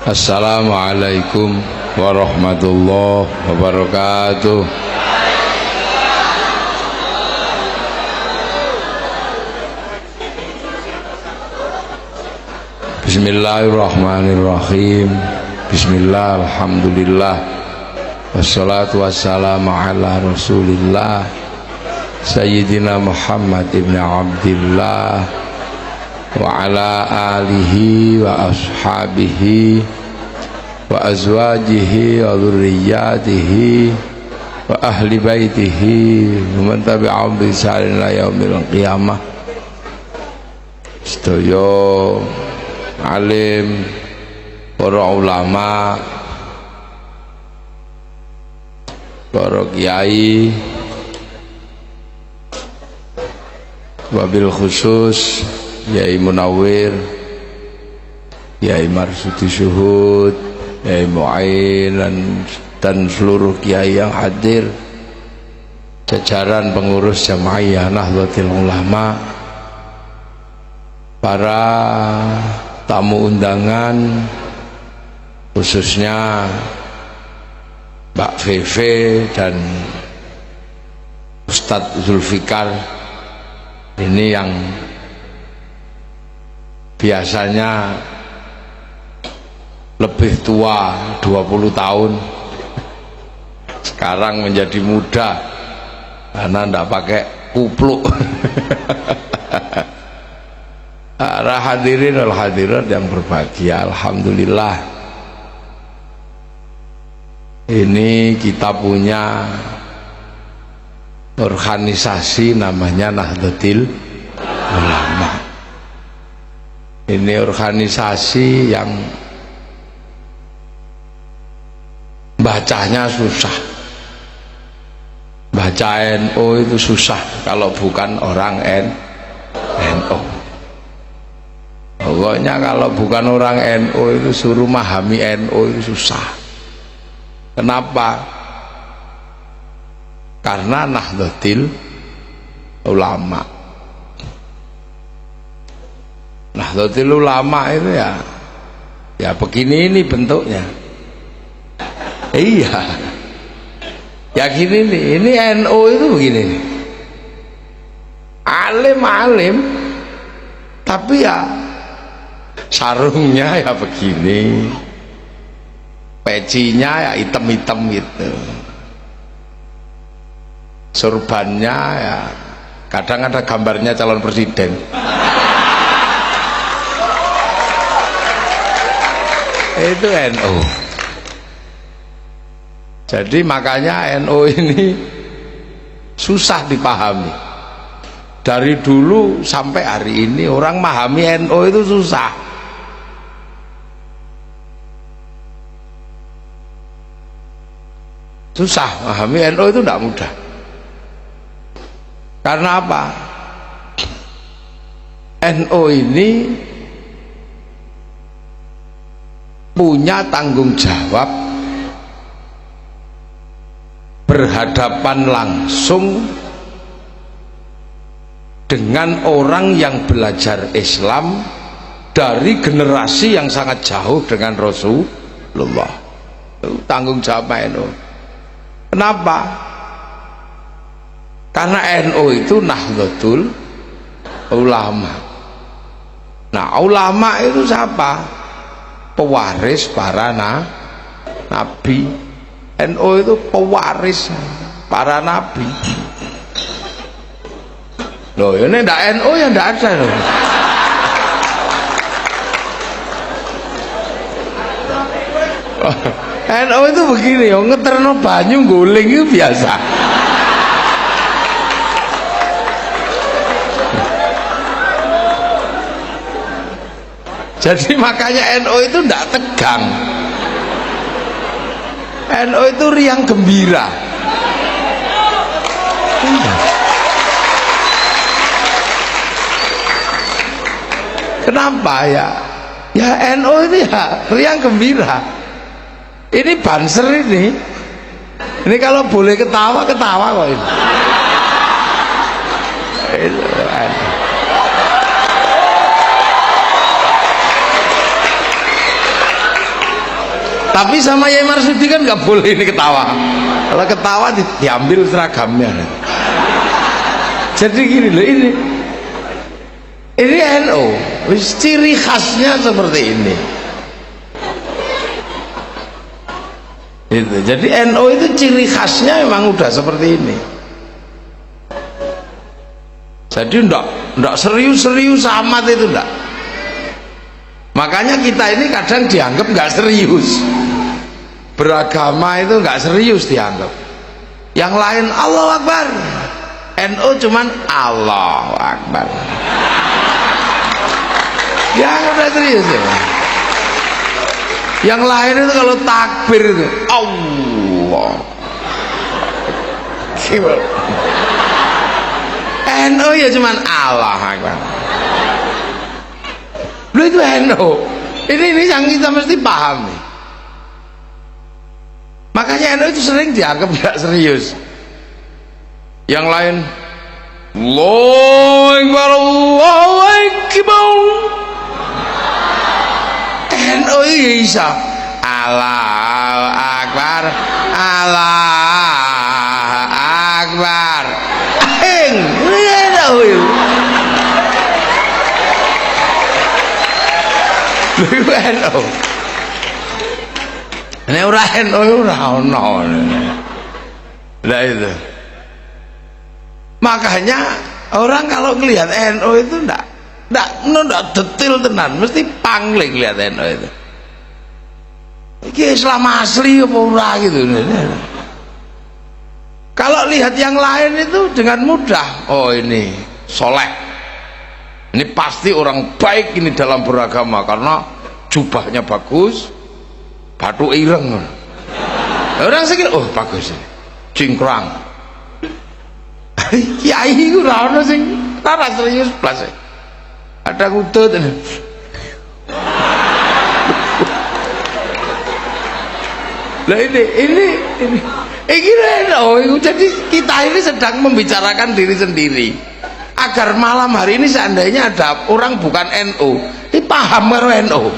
Assalamualaikum warahmatullahi wabarakatuh. Bismillahirrahmanirrahim. Bismillah, alhamdulillah, wassalatu wassalamu ala rasulillah Sayyidina Muhammad ibn Abdillah wa ala alihi wa ashabihi wa azwajihi wa dhurriyyatihi wa ahli baitihi wa man tabi'ahum bi ihsanin ila yaumil qiyamah. Sedaya alim, para ulama, para kiai, wabil khusus Yai Munawir, Yai Marsudi Syuhud, Yai Mu'ain dan seluruh kiai yang hadir, jajaran pengurus Jamaiyah Nahdlatul Ulama, para tamu undangan, khususnya Mbak Feve dan Ustadz Zulfikar ini yang biasanya lebih tua 20 tahun, sekarang menjadi muda karena tidak pakai kupluk. Para hadirin wal hadirat yang berbahagia, alhamdulillah ini kita punya organisasi namanya Nahdlatul Ulama. Ini organisasi yang bacanya susah, baca NU itu susah kalau bukan orang NU. Pokoknya kalau bukan orang NU itu suruh memahami NU itu susah. Kenapa? Karena Nahdlatul Ulama. Nahdlatul Ulama itu ya begini ini bentuknya. Iya. Ya gini nih, ini NU itu begini nih. Alim-alim tapi ya sarungnya ya begini, pecinya ya hitam-hitam gitu, surbannya ya kadang ada gambarnya calon presiden. Itu NU. Jadi makanya NU ini susah dipahami. Dari dulu sampai hari ini orang memahami NU itu susah. Susah memahami NU itu tidak mudah. Karena apa? NU ini punya tanggung jawab berhadapan langsung dengan orang yang belajar Islam dari generasi yang sangat jauh dengan Rasulullah. Itu tanggung jawab NU. Kenapa? Karena NU itu Nahdlatul Ulama. Nah, ulama itu siapa? Pewaris para nabi. NU itu pewaris para nabi. Loh, ini ndak NU ya ndak ada loh. NU itu begini ya, ngeterno banyu guling itu biasa. Jadi makanya NU itu tidak tegang. NU itu riang gembira. Kenapa ya? Ya NU itu ya riang gembira. Ini Banser ini kalau boleh ketawa kok ini. Tapi sama Yai Marsudi kan nggak boleh ini ketawa. Kalau ketawa diambil seragamnya. Jadi gini loh, ini NU, ciri khasnya seperti ini. Itu. Jadi NU itu ciri khasnya memang udah seperti ini. Jadi ndak serius-serius amat itu ndak. Makanya kita ini kadang dianggap nggak serius. Beragama itu nggak serius dianggap. Yang lain Allahu Akbar, NU cuman Allahu Akbar. Dianggap nggak serius ya. Yang lain itu kalau takbir itu Allah. NU ya cuman Allah Akbar. Lu itu NU. Ini yang kita mesti paham nih. Makanya NU itu sering dianggap gak serius. Yang lain Allahu Akbar, Allahu Akbar. NU bisa Allahu Akbar, Allahu Akbar. NU. Ini ora NU ora ono. Lah itu. Makanya orang kalau ngelihat NU itu ndak detail tenan, mesti pangling lihat NU itu. Iki Islam asli apa ora gitu. Kalau lihat yang lain itu dengan mudah, oh ini soleh, ini pasti orang baik ini dalam beragama karena jubahnya bagus, batu ireng. Orang sekira oh bagus ini, cingkrang. Kiai itu rano sing ora serius blas. Ada ngutut. Lah ini jadi kita ini sedang membicarakan diri sendiri agar malam hari ini seandainya ada orang bukan NU ini paham karo NU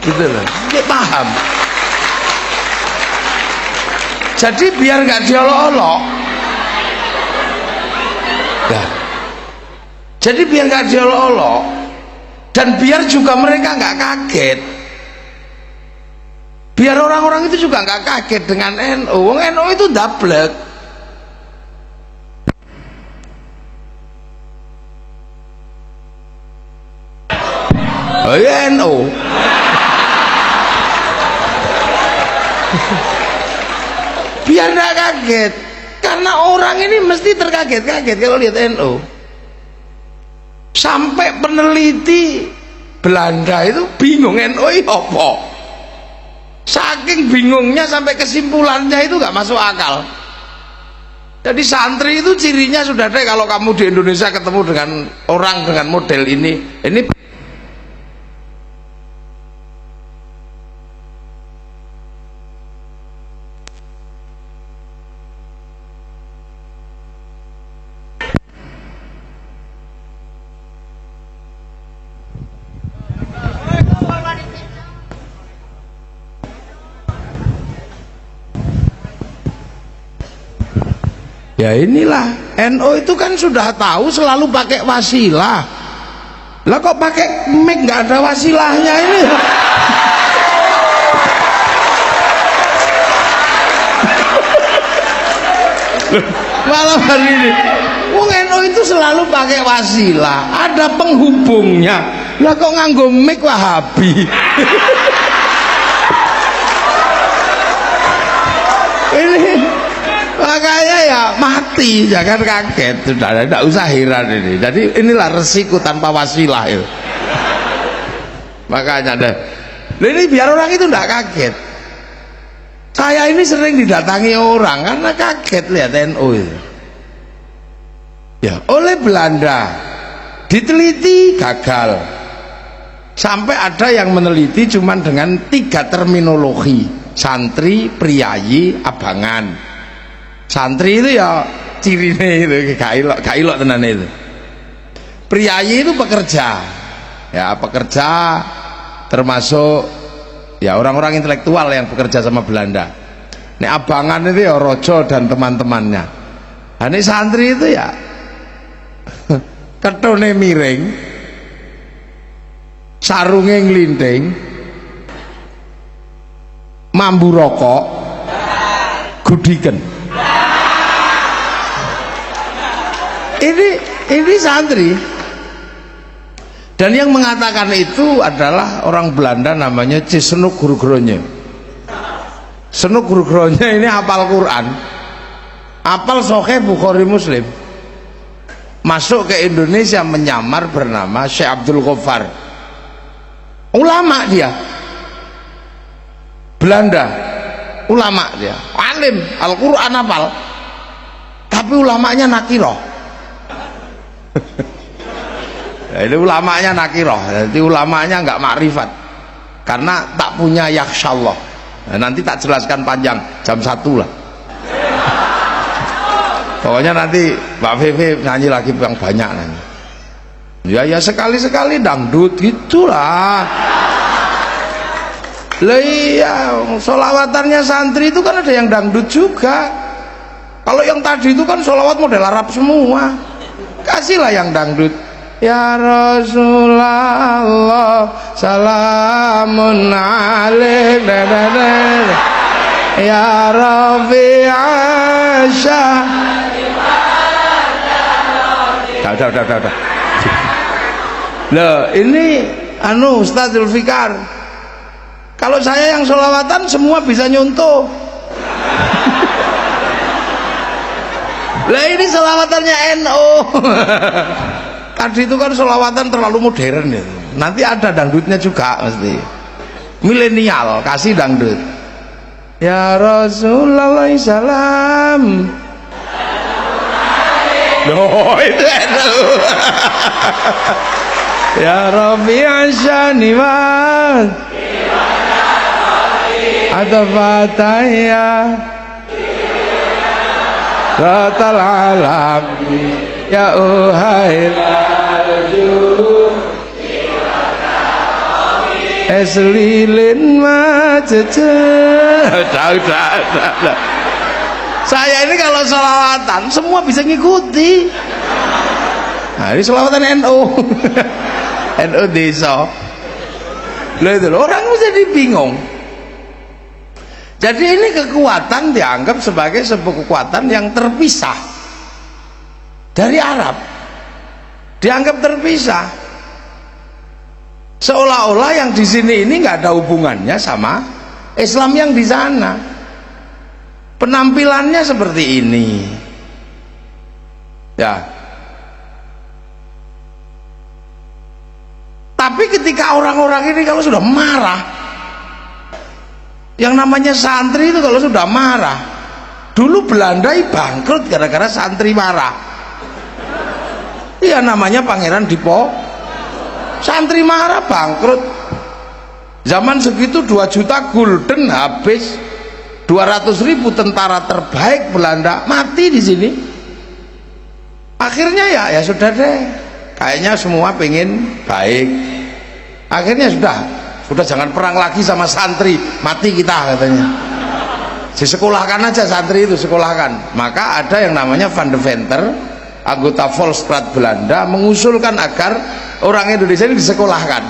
gitu loh, ini paham. Jadi biar nggak diolok-olok nah, jadi biar nggak diolok-olok dan biar juga mereka nggak kaget, biar orang-orang itu juga nggak kaget dengan NU. Wong NU itu dablek. Oh ya NU. Biar nggak kaget, karena orang ini mesti terkaget-kaget kalau lihat NU. Sampai peneliti Belanda itu bingung NU ini apa. Saking bingungnya sampai kesimpulannya itu nggak masuk akal. Jadi santri itu cirinya sudah deh, kalau kamu di Indonesia ketemu dengan orang dengan model ini ya inilah NU itu kan sudah tahu selalu pakai wasilah. Lah kok pakai mic nggak ada wasilahnya ini? Malam hari ini wong NU itu selalu pakai wasilah, ada penghubungnya. Lah kok nganggo mic Wahabi? Ini makanya ya mati, jangan kaget, sudah tidak usah heran ini. Jadi inilah resiko tanpa wasilah itu. Makanya deh, ini biar orang itu tidak kaget. Saya ini sering didatangi orang karena kaget lihat NU itu. Ya, oleh Belanda diteliti gagal. Sampai ada yang meneliti cuman dengan 3 terminologi: santri, priayi, abangan. Santri itu ya cirine itu gak ilok tenan itu. Priayi itu pekerja, ya pekerja termasuk ya orang-orang intelektual yang bekerja sama Belanda. Nek abangan itu ya Rojo dan teman-temannya. Nah, ini santri itu ya ketone miring, sarunge nglinting, mambu rokok, gudiken. Ini santri. Dan yang mengatakan itu adalah orang Belanda namanya Cisnuk Gurugronje. Senuk Gurugronje ini hafal Quran, hafal Sahih Bukhari Muslim. Masuk ke Indonesia menyamar bernama Syekh Abdul Ghaffar. Ulama dia. Belanda. Ulama dia. Alim, Al-Qur'an hafal. Tapi ulamanya nakiroh. Ini ulamanya nakiroh, jadi ulamanya nggak makrifat karena tak punya yakhsyallah. Nah, nanti tak jelaskan panjang, jam 1 lah. Pokoknya nanti Mbak Vivi nyanyi lagi yang banyak nanti. Ya sekali-sekali dangdut gitulah. Lah iya, sholawatannya santri itu kan ada yang dangdut juga. Kalau yang tadi itu kan sholawat model Arab semua. Kasihlah yang dangdut. Ya Rasulullah salamun alaik ya Rabbi Asya. Udah. Loh, ini Ustaz Zulfikar. Kalau saya yang sholawatan semua bisa nyontoh. Lah ini sholawatannya NU. Tadi itu kan sholawatan terlalu modern ya. Nanti ada dangdutnya juga mesti. Milenial kasih dangdut. Ya Rasulullah salam. Loh itu NU. Ya Rabbi Asyani man ada fataya Ratal alam ya uhai laju eslilin macece. Saya ini kalau sholawatan semua bisa ngikuti. Nah ini sholawatan NU. NU desa. Loh itu orang jadi bingung. Jadi ini kekuatan dianggap sebagai sebuah kekuatan yang terpisah dari Arab, dianggap terpisah, seolah-olah yang di sini ini nggak ada hubungannya sama Islam yang di sana. Penampilannya seperti ini, ya. Tapi ketika orang-orang ini kalau sudah marah, yang namanya santri itu kalau sudah marah, dulu Belanda bangkrut gara-gara santri marah. Iya namanya Pangeran Dipo, santri marah bangkrut. Zaman segitu 2 juta gulden habis, 200.000 tentara terbaik Belanda mati di sini. Akhirnya ya sudah deh, kayaknya semua pengen baik. Akhirnya sudah jangan perang lagi sama santri, mati kita katanya. Disekolahkan aja santri itu, sekolahkan. Maka ada yang namanya Van de Venter, anggota Volksraad Belanda, mengusulkan agar orang Indonesia ini disekolahkan.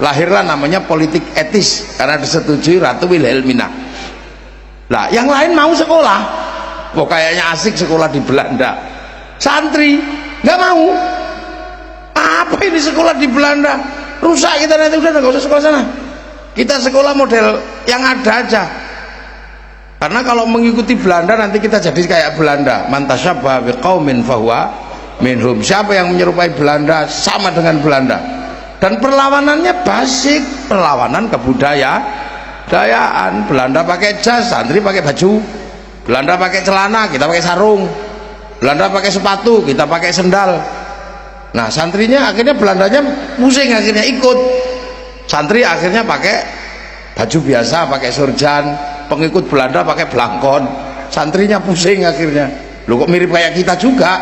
Lahirlah namanya politik etis karena disetujui Ratu Wilhelmina. Nah, yang lain mau sekolah, kayaknya asik sekolah di Belanda. Santri nggak mau. Apa ini sekolah di Belanda? Rusak kita nanti, udah nggak usah sekolah sana. Kita sekolah model yang ada aja. Karena kalau mengikuti Belanda nanti kita jadi kayak Belanda. Man tasyabbaha biqaumin fahuwa minhum. Siapa yang menyerupai Belanda sama dengan Belanda. Dan perlawanannya basic, perlawanan kebudayaan. Belanda pakai jas, santri pakai baju. Belanda pakai celana, kita pakai sarung. Belanda pakai sepatu, kita pakai sendal. Nah santrinya akhirnya Belandanya pusing, akhirnya ikut. Santri akhirnya pakai baju biasa, pakai surjan. Pengikut Belanda pakai belangkon. Santrinya pusing akhirnya. Loh kok mirip kayak kita juga.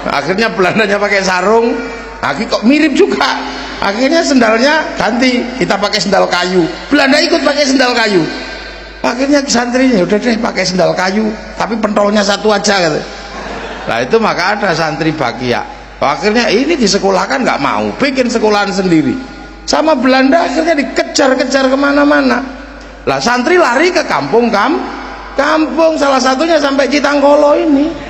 Akhirnya Belandanya pakai sarung. Akhirnya kok mirip juga. Akhirnya sendalnya ganti, kita pakai sendal kayu. Belanda ikut pakai sendal kayu. Akhirnya santrinya udah deh pakai sendal kayu, tapi pentolnya satu aja gitu. Nah itu maka ada santri Bakia. Akhirnya ini disekolahkan nggak mau, bikin sekolahan sendiri. Sama Belanda akhirnya dikejar-kejar kemana-mana. Lah santri lari ke kampung salah satunya sampai Citanggolo ini.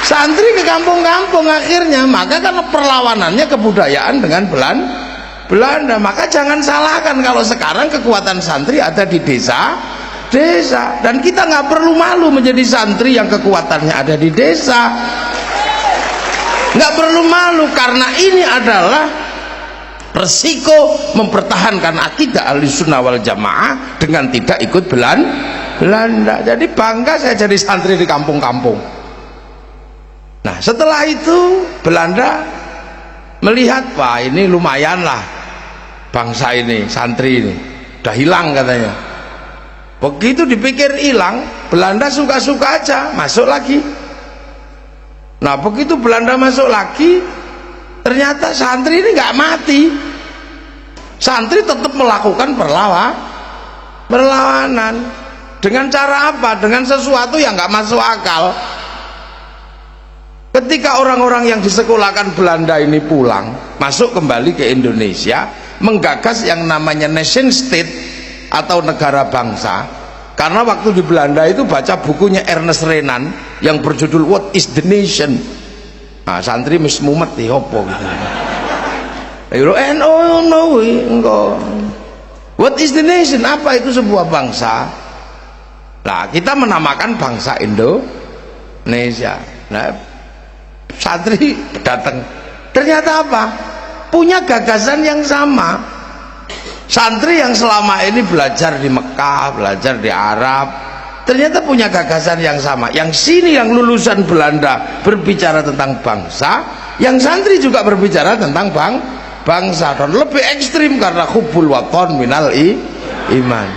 Santri ke kampung-kampung akhirnya, maka kan perlawanannya kebudayaan dengan Belanda. Maka jangan salahkan kalau sekarang kekuatan santri ada di desa, dan kita nggak perlu malu menjadi santri yang kekuatannya ada di desa. Nggak perlu malu, karena ini adalah resiko mempertahankan akidah Ahlussunnah wal Jamaah dengan tidak ikut Belanda. Jadi bangga saya jadi santri di kampung-kampung. Nah setelah itu Belanda melihat, wah ini lumayan lah bangsa ini, santri ini udah hilang katanya. Begitu dipikir hilang, Belanda suka-suka aja masuk lagi. Nah begitu Belanda masuk lagi, ternyata santri ini nggak mati. Santri tetap melakukan perlawanan. Dengan cara apa? Dengan sesuatu yang nggak masuk akal. Ketika orang-orang yang disekolahkan Belanda ini pulang, masuk kembali ke Indonesia, menggagas yang namanya nation state atau negara bangsa. Karena waktu di Belanda itu baca bukunya Ernest Renan yang berjudul What is the Nation. Nah, santri mis mumet di opo gitu. What is the nation? Apa itu sebuah bangsa? Nah, kita menamakan bangsa Indonesia. Nah, santri datang, ternyata apa? Punya gagasan yang sama. Santri yang selama ini belajar di Mekah, belajar di Arab, ternyata punya gagasan yang sama. Yang sini yang lulusan Belanda berbicara tentang bangsa, yang santri juga berbicara tentang bangsa, dan lebih ekstrim karena hubbul waton minal iman.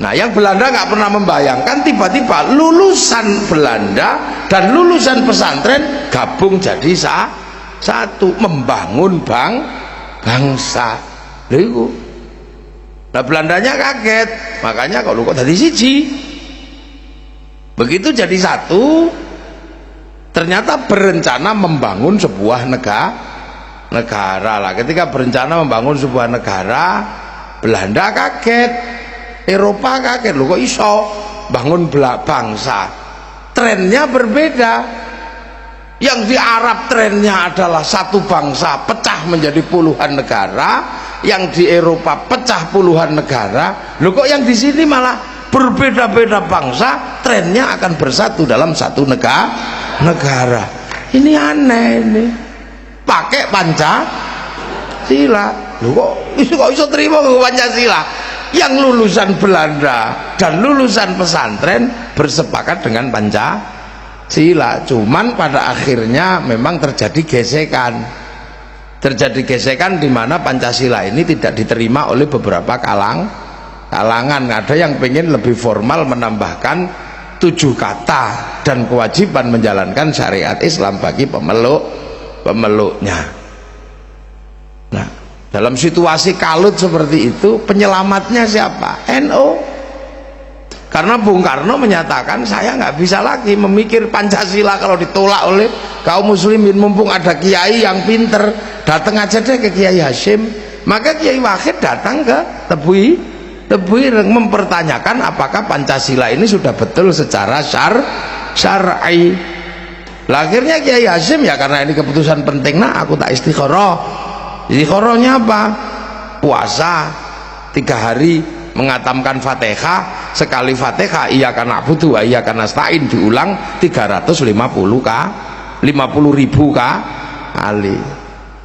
Nah yang Belanda nggak pernah membayangkan tiba-tiba lulusan Belanda dan lulusan pesantren gabung jadi satu, membangun bangsa. Nah Belandanya kaget, makanya kalau kok dari siji begitu jadi satu, ternyata berencana membangun sebuah negara lah. Ketika berencana membangun sebuah negara, Belanda kaget, Eropa kaget, loh kok iso bangun bangsa. Trennya berbeda. Yang di Arab trennya adalah satu bangsa pecah menjadi puluhan negara, yang di Eropa pecah puluhan negara. Loh kok yang di sini malah berbeda-beda bangsa, trennya akan bersatu dalam satu negara. Ini aneh ini. Pakai Pancasila. Loh kok iso terima ke Pancasila? Yang lulusan Belanda dan lulusan pesantren bersepakat dengan Pancasila, cuman pada akhirnya memang terjadi gesekan di mana Pancasila ini tidak diterima oleh beberapa kalangan. Ada yang pengen lebih formal, menambahkan 7 kata dan kewajiban menjalankan syariat Islam bagi pemeluknya. Nah, dalam situasi kalut seperti itu, penyelamatnya siapa? NU. Karena Bung Karno menyatakan, saya nggak bisa lagi memikir Pancasila kalau ditolak oleh kaum muslimin. Mumpung ada kiai yang pinter, datang aja deh ke Kiai Hasyim. Maka Kiai Wahid datang ke Tebuireng mempertanyakan apakah Pancasila ini sudah betul secara syar'i. Akhirnya Kiai Hasyim, ya karena ini keputusan penting, nah aku tak istikharah. Istikharahnya apa? Puasa 3 hari, mengatamkan Fatihah. Sekali Fatihah iyyaka na'budu wa iyyaka nasta'in diulang 350 kali.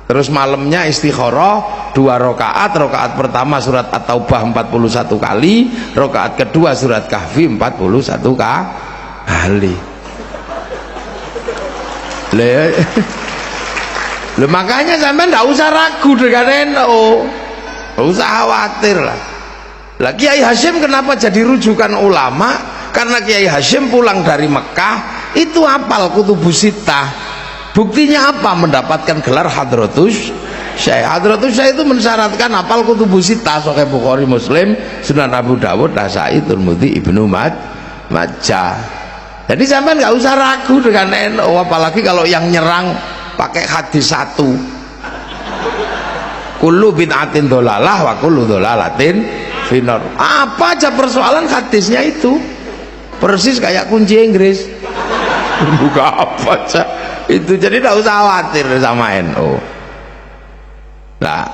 Terus malamnya istikharah 2 rakaat. Rakaat pertama surat At-Taubah 41 kali, rakaat kedua surat Kahfi 41 kali. Loh, makanya sampai nggak usah ragu dengan NU, nggak usah khawatir lah. Lah Kiai Hasyim kenapa jadi rujukan ulama? Karena Kiai Hasyim pulang dari Mekah itu hafal Kutubus Sittah. Buktinya apa mendapatkan gelar Hadratus Syekh? Hadratus Syekh itu mensyaratkan hafal kutubus sittah, Sahih Bukhari, Muslim, Sunan Abu Dawud, Nasa'i, Tirmidzi, Ibnu Majah. Jadi sampean nggak usah ragu dengan NU, apalagi kalau yang nyerang pakai hadis satu. Kullu bid'atin dholalah wa kullu dholalatin finnar. Apa aja persoalan hadisnya itu. Persis kayak kunci Inggris. Buka apa aja itu, jadi tidak usah khawatir sama NU. Nah,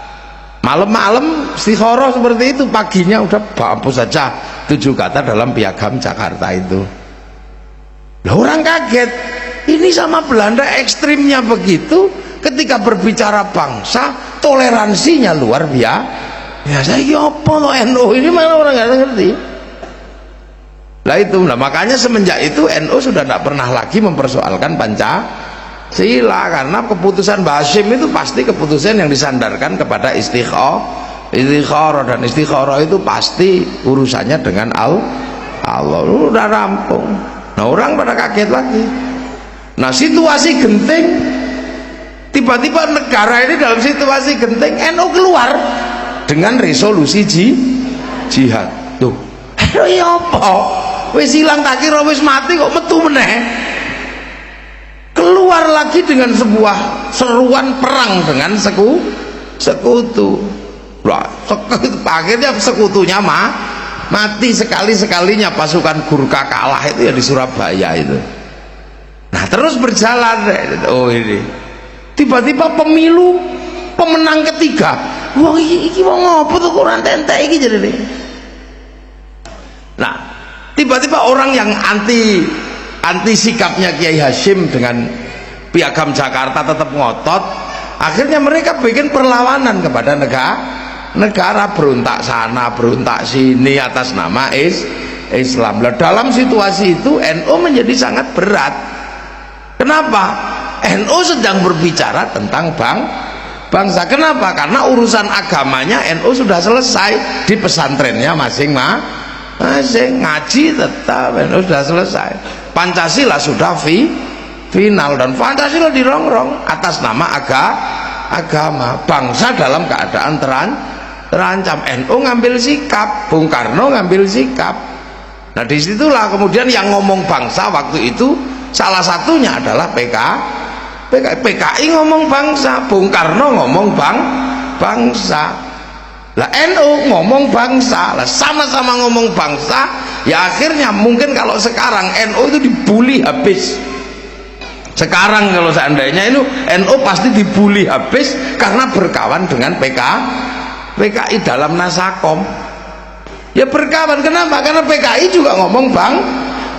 malam-malam istikharah seperti itu, paginya udah hapus saja 7 kata dalam Piagam Jakarta itu. Lah orang kaget, ini sama Belanda ekstrimnya begitu, ketika berbicara bangsa toleransinya luar biasa. Ya saya apa lo NU ini, mana orang nggak ngerti. Lah itu, nah makanya semenjak itu NU sudah tidak pernah lagi mempersoalkan Pancasila, karena keputusan Mbah Hasyim itu pasti keputusan yang disandarkan kepada istikharah, dan istikharah itu pasti urusannya dengan Allah. Udah rampung. Nah orang pada kaget lagi. Nah situasi genting, tiba-tiba negara ini dalam situasi genting, NU keluar dengan resolusi jihad. Tuh, ya apa? Wis hilang tak kira wis mati kok metu meneh. Keluar lagi dengan sebuah seruan perang dengan sekutu. Wah, akhirnya sekutunya mati sekalinya pasukan Gurkha kalah itu ya di Surabaya itu. Nah, terus berjalan. Oh ini. Tiba-tiba pemilu pemenang ketiga. Wah, iki wong ngopo tuh kurang entek iki jadi. Nah, tiba-tiba orang yang anti sikapnya Kiai Hasyim dengan Piagam Jakarta tetap ngotot, akhirnya mereka bikin perlawanan kepada negara, berontak sana berontak sini atas nama Islam. Nah, dalam situasi itu NU menjadi sangat berat. Kenapa? NU sedang berbicara tentang bangsa. Kenapa? Karena urusan agamanya NU sudah selesai di pesantrennya masing-masing, ngaji tetap NU sudah selesai. Pancasila sudah final, dan Pancasila dirongrong atas nama agama. Bangsa dalam keadaan terancam. NU ngambil sikap, Bung Karno ngambil sikap. Nah disitulah kemudian yang ngomong bangsa waktu itu salah satunya adalah PKI ngomong bangsa, Bung Karno ngomong bangsa. Lah NU ngomong bangsa, lah sama-sama ngomong bangsa, ya akhirnya mungkin kalau sekarang NU itu dibully habis. Sekarang kalau seandainya itu NU pasti dibully habis karena berkawan dengan PKI dalam Nasakom. Ya berkawan, kenapa? Karena PKI juga ngomong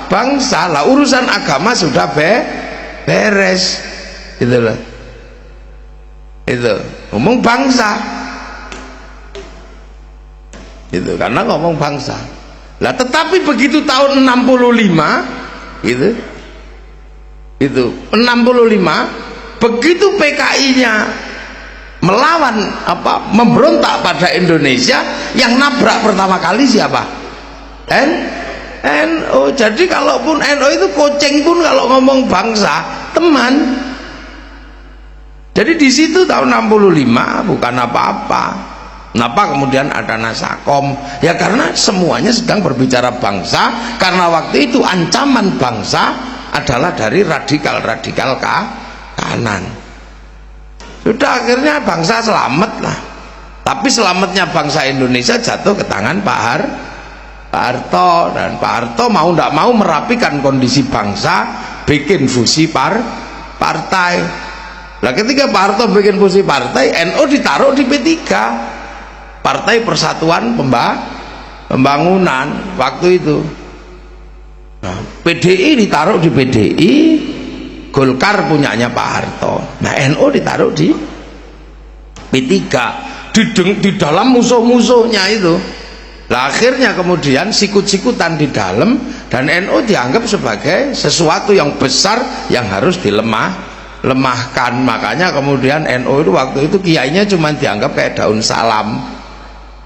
bangsa. Lah urusan agama sudah beres. Gitu loh. Itu ngomong bangsa. Itu karena ngomong bangsa. Lah tetapi begitu tahun 65 gitu, itu 65 begitu PKI-nya melawan memberontak pada Indonesia, yang nabrak pertama kali siapa? NU. Jadi kalaupun NU itu kucing pun kalau ngomong bangsa teman. Jadi di situ tahun 65 bukan apa-apa. Kenapa kemudian ada Nasakom? Ya karena semuanya sedang berbicara bangsa, karena waktu itu ancaman bangsa adalah dari radikal-radikal kanan. Sudah akhirnya bangsa selamat lah. Tapi selamatnya bangsa Indonesia jatuh ke tangan Pak Harto, dan Pak Harto mau tidak mau merapikan kondisi bangsa, bikin fusi partai. Nah ketika Pak Harto bikin fusi partai, NU ditaruh di P3, Partai Persatuan Pembangunan waktu itu. Nah, PDI ditaruh di PDI, Golkar punyanya Pak Harto. Nah NU ditaruh di P3, di dalam musuh-musuhnya itu. Nah, akhirnya kemudian sikut-sikutan di dalam, dan NU dianggap sebagai sesuatu yang besar yang harus dilemahkan. Makanya kemudian NU itu waktu itu kiainya cuma dianggap kayak daun salam.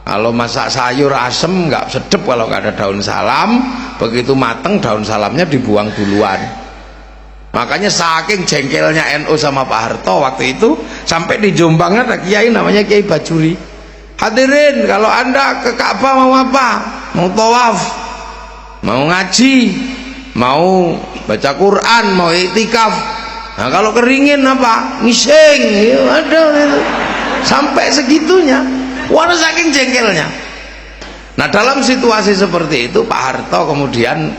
Kalau masak sayur asem nggak sedep kalau nggak ada daun salam, begitu mateng daun salamnya dibuang duluan. Makanya saking jengkelnya NU sama Pak Harto waktu itu, sampai di Jombang ada kiai namanya Kiai Bajuri. Hadirin, kalau anda ke Ka'bah mau apa? Mau tawaf, mau ngaji, mau baca Quran, mau iktikaf. Nah kalau keringin apa? Ngising. Aduh, itu. Sampai segitunya. Wah, saking jengkelnya. Nah dalam situasi seperti itu Pak Harto kemudian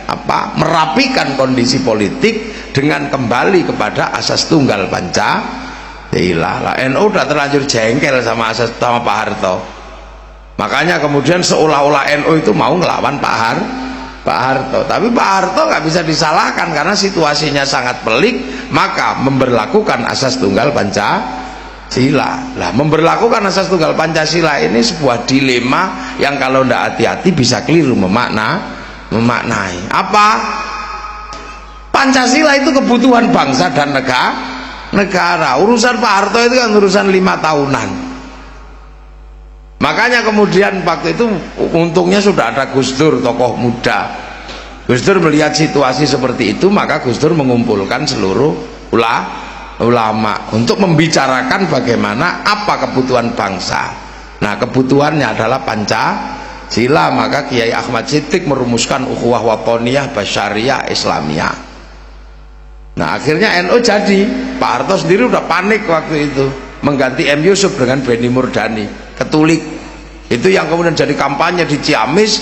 merapikan kondisi politik dengan kembali kepada asas tunggal Pancasila. Lah NU udah terlanjur jengkel sama Pak Harto. Makanya kemudian seolah-olah NU itu mau ngelawan Pak Harto. Tapi Pak Harto nggak bisa disalahkan karena situasinya sangat pelik, maka memberlakukan asas tunggal Pancasila. Lah memberlakukan asas tunggal Pancasila ini sebuah dilema yang kalau tidak hati-hati bisa keliru memaknai. Apa? Pancasila itu kebutuhan bangsa dan negara. Urusan Pak Harto itu kan urusan 5 tahunan. Makanya kemudian waktu itu untungnya sudah ada Gus Dur, tokoh muda. Gus Dur melihat situasi seperti itu, maka Gus Dur mengumpulkan seluruh ulama untuk membicarakan bagaimana apa kebutuhan bangsa. Nah kebutuhannya adalah Pancasila. Maka Kiai Ahmad Siddiq merumuskan ukhuwah watoniyah basyariah Islamiyah. Nah akhirnya NU jadi. Pak Harto sendiri udah panik waktu itu mengganti M. Yusuf dengan Benny Murdani, Katolik. Itu yang kemudian jadi kampanye di Ciamis.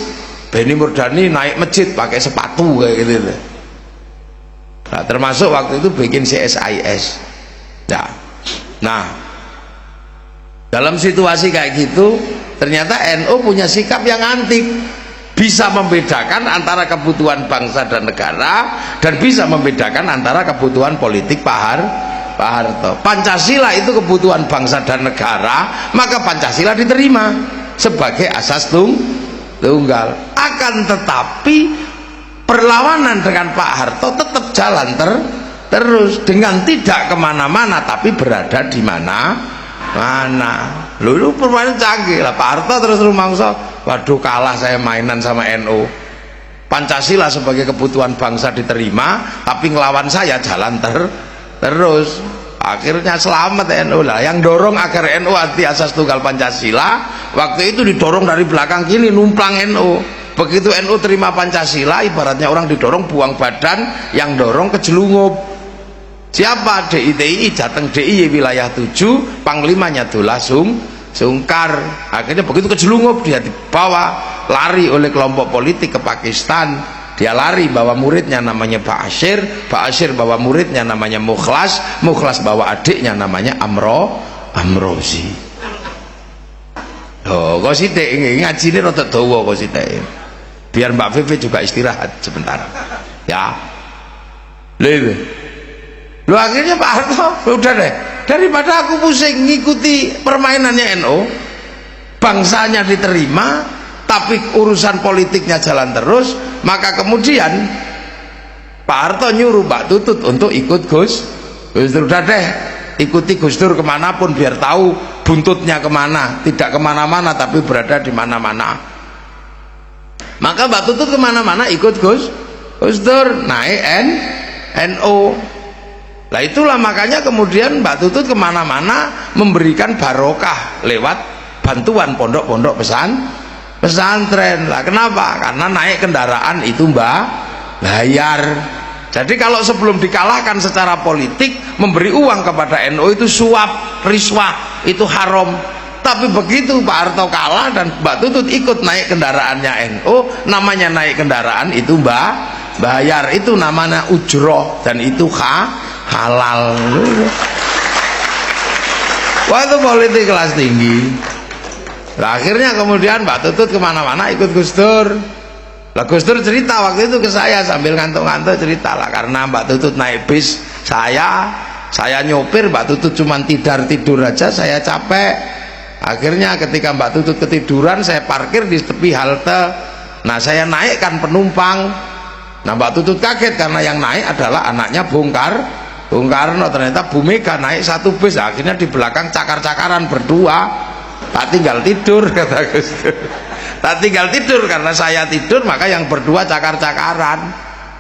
Benny Murdani naik masjid pakai sepatu kayak gitu. Nah, termasuk waktu itu bikin CSIS. Nah, dalam situasi kayak gitu, ternyata NU punya sikap yang antik, bisa membedakan antara kebutuhan bangsa dan negara, dan bisa membedakan antara kebutuhan politik Pak Harto. Pancasila itu kebutuhan bangsa dan negara, maka Pancasila diterima sebagai asas tunggal. Akan tetapi perlawanan dengan Pak Harto tetap jalan terus dengan tidak kemana-mana tapi berada di mana. Lu permainan canggih lah. Pak Harto terus rumangsa, waduh kalah saya mainan sama NU. Pancasila sebagai kebutuhan bangsa diterima, tapi ngelawan saya jalan terus. Akhirnya selamat NU lah. Yang dorong agar NU anti asas tunggal Pancasila waktu itu didorong dari belakang kini, numpang NU. Begitu NU terima Pancasila, ibaratnya orang didorong buang badan, yang dorong kejelungup. Siapa? DITI, Jateng DIY wilayah 7, panglimanya Dullah Sungkar. Akhirnya begitu kejelungup, dia dibawa lari oleh kelompok politik ke Pakistan. Dia lari bawa muridnya namanya Pak Asyir bawa muridnya namanya Mukhlas bawa adiknya namanya Amrozi. Oh, kok sithik ngajine rada dawa kok sithik. Biar Mbak Vivi juga istirahat sebentar. Ya. Lu akhirnya Pak Harto, udah deh, daripada aku pusing ngikuti permainannya NU, bangsanya diterima tapi urusan politiknya jalan terus, maka kemudian Pak Harto nyuruh Mbak Tutut untuk ikut Gus Dur. Udah deh, ikuti Gus Dur kemanapun biar tahu buntutnya kemana, tidak kemana-mana tapi berada di mana-mana. Maka Mbak Tutut kemana-mana ikut Gus Dur, naik NU. Lah itulah makanya kemudian Mbak Tutut kemana-mana memberikan barokah lewat bantuan pondok-pondok pesantren. Lah kenapa? Karena naik kendaraan itu bayar. Jadi kalau sebelum dikalahkan secara politik, memberi uang kepada NU itu suap, riswah, itu haram. Tapi begitu Pak Harto kalah dan Mbak Tutut ikut naik kendaraannya NU, namanya naik kendaraan itu bayar, itu namanya ujroh, dan itu halal. Wah, itu politik kelas tinggi. Nah, akhirnya kemudian Mbak Tutut kemana-mana ikut Gus Dur. Lah Gus Dur cerita waktu itu ke saya sambil ngantuk-ngantuk, cerita lah, karena Mbak Tutut naik bis saya nyopir, Mbak Tutut cuma tidur aja, saya capek. Akhirnya ketika Mbak Tutut ketiduran, saya parkir di tepi halte. Nah, saya naikkan penumpang. Nah, Mbak Tutut kaget karena yang naik adalah anaknya Bung Karno. Ternyata Bu Mega naik satu bis. Akhirnya di belakang cakar-cakaran berdua. Tak tinggal tidur, kata Gus Dur. Tak tinggal tidur, karena saya tidur maka yang berdua cakar-cakaran.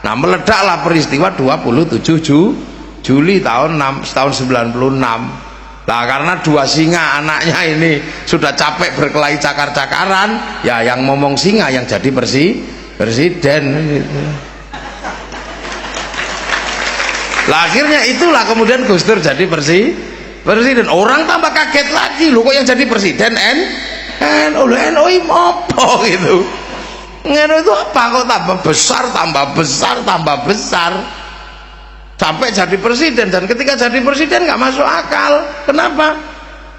Nah, meledaklah peristiwa 27 Juli tahun 96. Nah, karena dua singa anaknya ini sudah capek berkelahi cakar-cakaran, ya yang ngomong singa yang jadi presiden gitu. Lah akhirnya itulah kemudian Gus Dur jadi presiden. Orang tambah kaget lagi, loh kok yang jadi presiden NU apa gitu. NU itu apa kok tambah besar sampai jadi presiden. Dan ketika jadi presiden nggak masuk akal. Kenapa?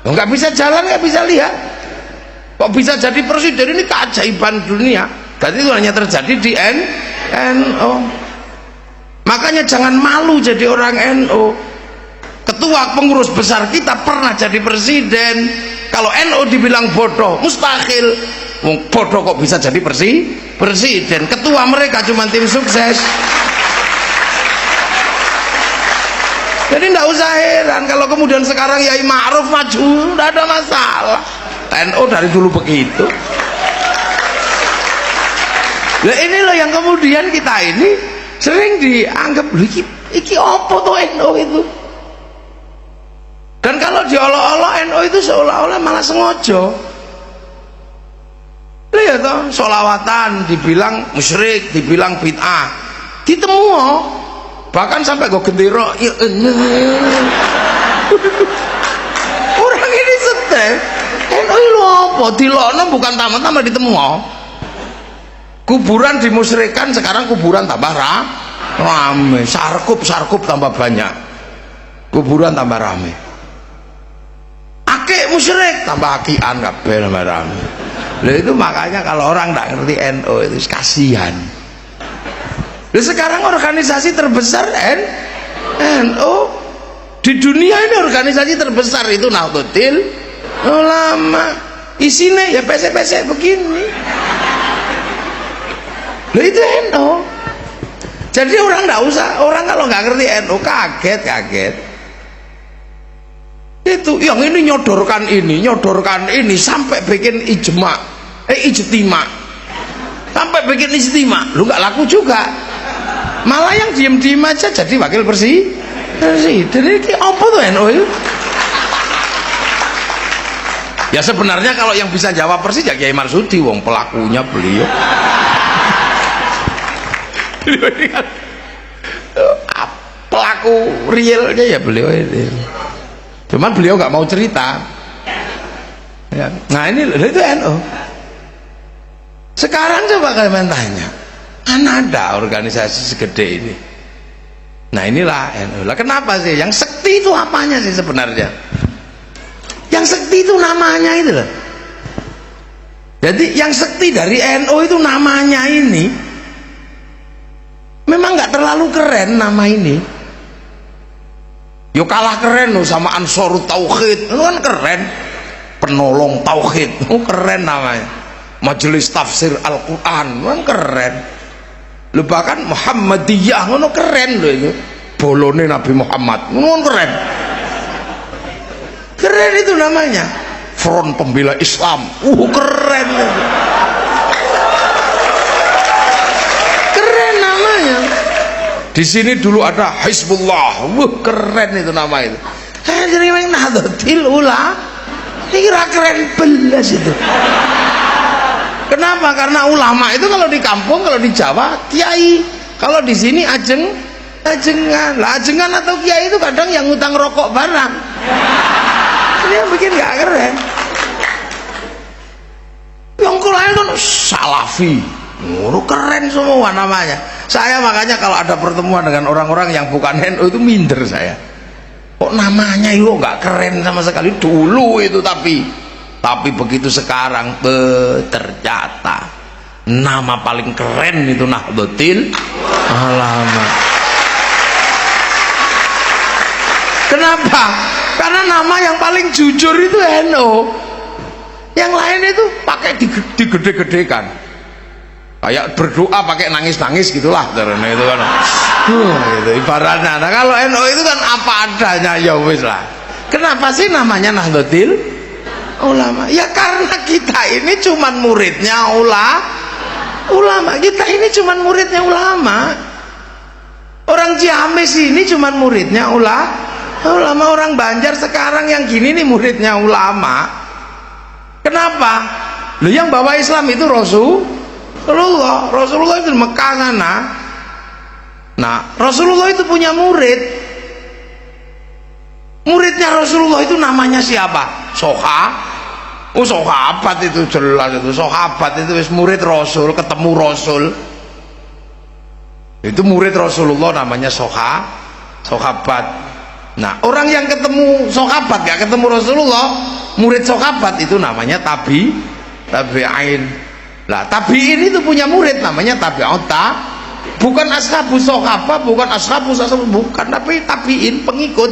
Nggak bisa jalan, nggak bisa lihat. Kok bisa jadi presiden? Ini keajaiban dunia. Dan itu hanya terjadi di NU. Makanya jangan malu jadi orang NU. Ketua pengurus besar kita pernah jadi presiden. Kalau NU dibilang bodoh, mustahil. Bodoh kok bisa jadi presiden. Ketua mereka cuma tim sukses. Jadi tidak usah heran kalau kemudian sekarang Yai Ma'ruf maju, tidak ada masalah. NU dari dulu begitu. Nah ini loh yang kemudian kita ini sering dianggap iki apa tuh NU itu. Dan kalau diolok-olok NU itu seolah-olah malah sengaja. Lihat toh, sholawatan dibilang musyrik, dibilang bid'ah, ditemu. Bahkan sampai gue gendera orang ini setek NU lu apa dilokno bukan tambah ditemu. Kuburan dimusyrikan, sekarang kuburan tambah rame, sarkup tambah banyak, kuburan tambah rame, akik musyrik tambah akian kabeh tambah rame. Lah itu makanya kalau orang nggak ngerti NU itu kasihan. Nah, sekarang organisasi terbesar NU di dunia ini, organisasi terbesar itu Nahdlatul Ulama. Isinya ya pesek-pesek begini. Nah itu NU. Jadi orang nggak usah, orang kalau nggak ngerti NU kaget. Itu yang ini nyodorkan ini sampai bikin ijtima, sampai bikin ijtima, lu nggak laku juga. Malah yang diem aja jadi wakil presiden. Ini apa tuh NU itu? Ya sebenarnya kalau yang bisa jawab persis ya Kiai Marsudi, wong pelakunya beliau. Pelaku realnya ya beliau ini. Cuman beliau nggak mau cerita. Ya. Nah ini itu NU. Sekarang coba kalian tanya, mana ada organisasi segede ini? Nah inilah NU. Lah kenapa sih? Yang sekti itu apanya sih sebenarnya? Yang sekti itu namanya itu loh. Jadi yang sekti dari NU itu namanya ini memang nggak terlalu keren nama ini. Yo kalah keren loh sama Ansarut Tauhid, itu kan keren. Penolong Tauhid, keren namanya. Majelis Tafsir Al-Quran, kan keren. Lu bahkan Muhammadiyah, itu keren loh itu. Bolone Nabi Muhammad, itu kan keren. Keren itu namanya. Front Pembela Islam, keren itu. Keren namanya. Di sini dulu ada Hizbullah, keren itu nama itu. Jadi memang Nahdlatul Ulama, kira keren belas itu. Kenapa? Karena ulama itu kalau di kampung, kalau di Jawa kiai, kalau di sini ajengan. Lah ajengan atau kiai itu kadang yang ngutang rokok barang. Ini yang bikin gak keren. Yang keren itu Salafi, keren semua namanya. Saya makanya kalau ada pertemuan dengan orang-orang yang bukan NU itu minder saya. Kok namanya itu nggak keren sama sekali dulu itu, tapi begitu sekarang ternyata nama paling keren itu Nahdlatul Ulama. Kenapa? Karena nama yang paling jujur itu NU. Yang lain itu pakai digede-gedekan. Kayak berdoa pakai nangis-nangis gitulah, karena itu kan gitu ibaratnya. Nah kalau NU itu kan apa adanya, ya wis lah. Kenapa sih namanya Nahdlatul Ulama? Ya karena kita ini cuman muridnya ulama. Kita ini cuman muridnya ulama. Orang Ciamis ini cuman muridnya ulama. Orang Banjar sekarang yang gini nih muridnya ulama. Kenapa? Loh, yang bawa Islam itu Rasulullah itu di Mekah sana. Nah, Rasulullah itu punya muridnya Rasulullah itu namanya siapa? Sahabat itu jelas itu. Sahabat itu murid Rasul, ketemu Rasul. Itu murid Rasulullah namanya sahabat. Nah, orang yang ketemu sahabat gak ketemu Rasulullah, murid sahabat itu namanya tabi'in. Lah, tabi'in itu punya murid namanya tabi'ut, bukan ashabus sahabat, bukan ashabus bukan, tapi tabi'in, pengikut.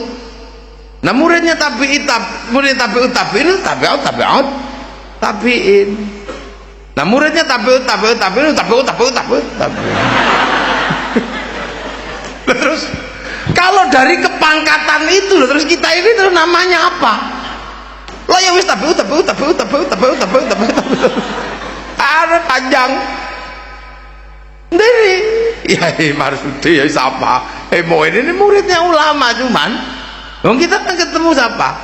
Nah, muridnya tabi'in, murid tabi'in tabi'in. Nah, muridnya tabi'in. Terus kalau dari kepangkatan itu loh, terus kita ini terus namanya apa? Lo ya wis tabi'ut. Ada panjang. Dari ya Marsudi ya siapa? Mau ini muridnya ulama cuman. Wong kita kan ketemu siapa?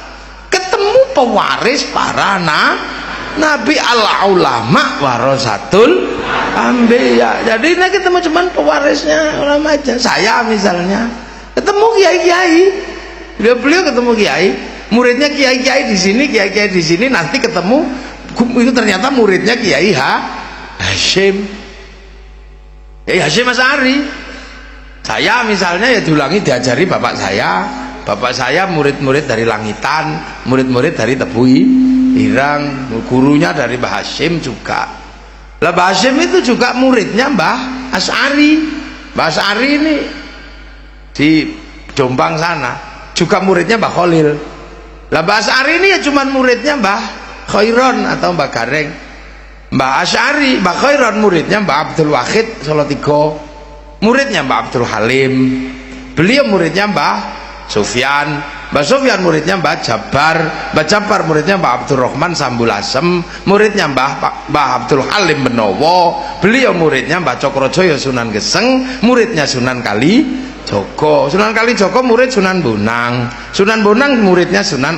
Ketemu pewaris para nabi, al-ulama warasatul anbiya. Jadi ini ketemu cuman pewarisnya ulama aja. Saya misalnya ketemu kiai-kiai, beliau ketemu kiai, muridnya kiai-kiai di sini, nanti ketemu itu ternyata muridnya Kiai Hashim Asy'ari. Saya misalnya ya diajari bapak saya murid-murid dari Langitan, murid-murid dari Tebuhi Irang, gurunya dari Mbah Hashim juga. Lah Mbah Hashim itu juga muridnya Mbah Asy'ari. Mbah Asy'ari ini di Jombang sana juga muridnya Mbah Khalil. Lah Mbah Asy'ari ini ya cuman muridnya Mbah Khairon atau Mbah Gareng. Mbah Asy'ari, Mbah Khairon muridnya Mbah Abdul Wahid Salatiga, muridnya Mbah Abdul Halim. Beliau muridnya Mbah Sufyan, Mbah Sufyan muridnya Mbah Jabar, Mbah Jabar muridnya Mbah Abdul Rahman Sambulasem, muridnya Mbah Abdul Halim Benowo. Beliau muridnya Mbah Cokrojoyo Sunan Geseng, muridnya Sunan Kalijogo. Sunan Kalijogo murid Sunan Bonang. Sunan Bonang muridnya Sunan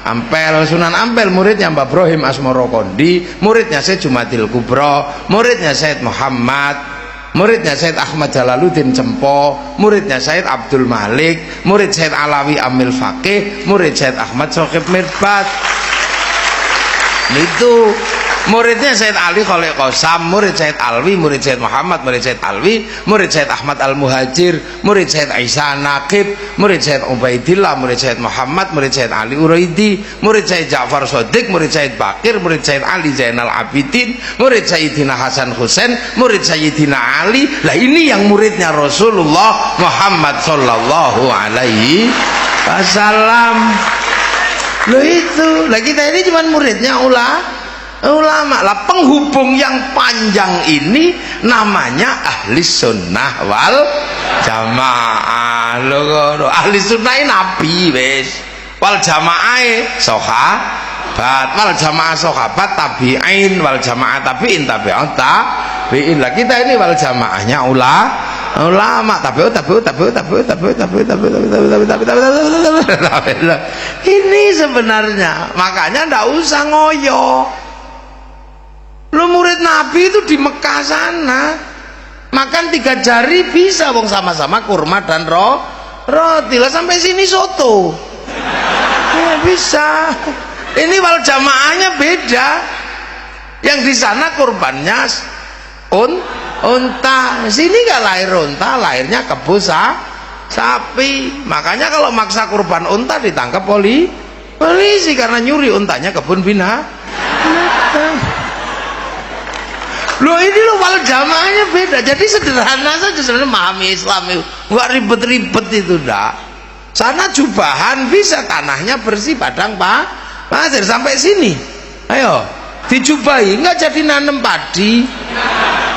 Ampel. Sunan Ampel muridnya Mbah Ibrahim Asmoro Kondi, muridnya Syed Jumadil Kubro, muridnya Syed Muhammad, muridnya Syed Ahmad Jalaluddin Cempo, muridnya Syed Abdul Malik, murid Syed Alawi Amil Faqih, murid Syed Ahmad Sohib Mirbat. Itu muridnya Syed Ali Khalil Qasam, murid Syed Alwi, murid Syed Muhammad, murid Syed Alwi, murid Syed Ahmad Al-Muhajir, murid Syed Isa Naqib, murid Syed Ubaidillah, murid Syed Muhammad, murid Syed Ali Uraidi, murid Syed Ja'far Shadiq, murid Syed Bakir, murid Syed Ali Zainal Abidin, murid Sayyidina Hasan Husain, murid Sayyidina Ali. Lah ini yang muridnya Rasulullah Muhammad sallallahu alaihi wasallam. Loh itu, lah kita ini cuma muridnya ulama. Lah penghubung yang panjang ini namanya ahli sunnah wal jamaah. Loh, ahli sunnah ini nabi wis, wal jamaah sahabat, wal jamaah sahabat tabi'in, wal jamaah tabi'in tabi'ut tabi'in. Lah kita ini wal jamaahnya ulama tabi'ut. Ini sebenarnya makanya ndak usah ngoyo. Lu murid Nabi itu di Mekah sana makan 3 jari bisa, wong sama-sama kurma dan roti. Lah sampai sini soto ya bisa. Ini wal jamaahnya beda. Yang di sana kurbannya unta, sini gak lahir unta, lahirnya kebo sapi. Makanya kalau maksa kurban unta ditangkap polisi karena nyuri untanya kebun binatang. Loh ini loh wal jamaahnya beda. Jadi sederhana saja sebenarnya memahami Islam itu, nggak ribet-ribet itu dah. Sana jubahan bisa, tanahnya bersih, padang pasir sampai sini. Ayo dijubahi, nggak jadi nanem padi.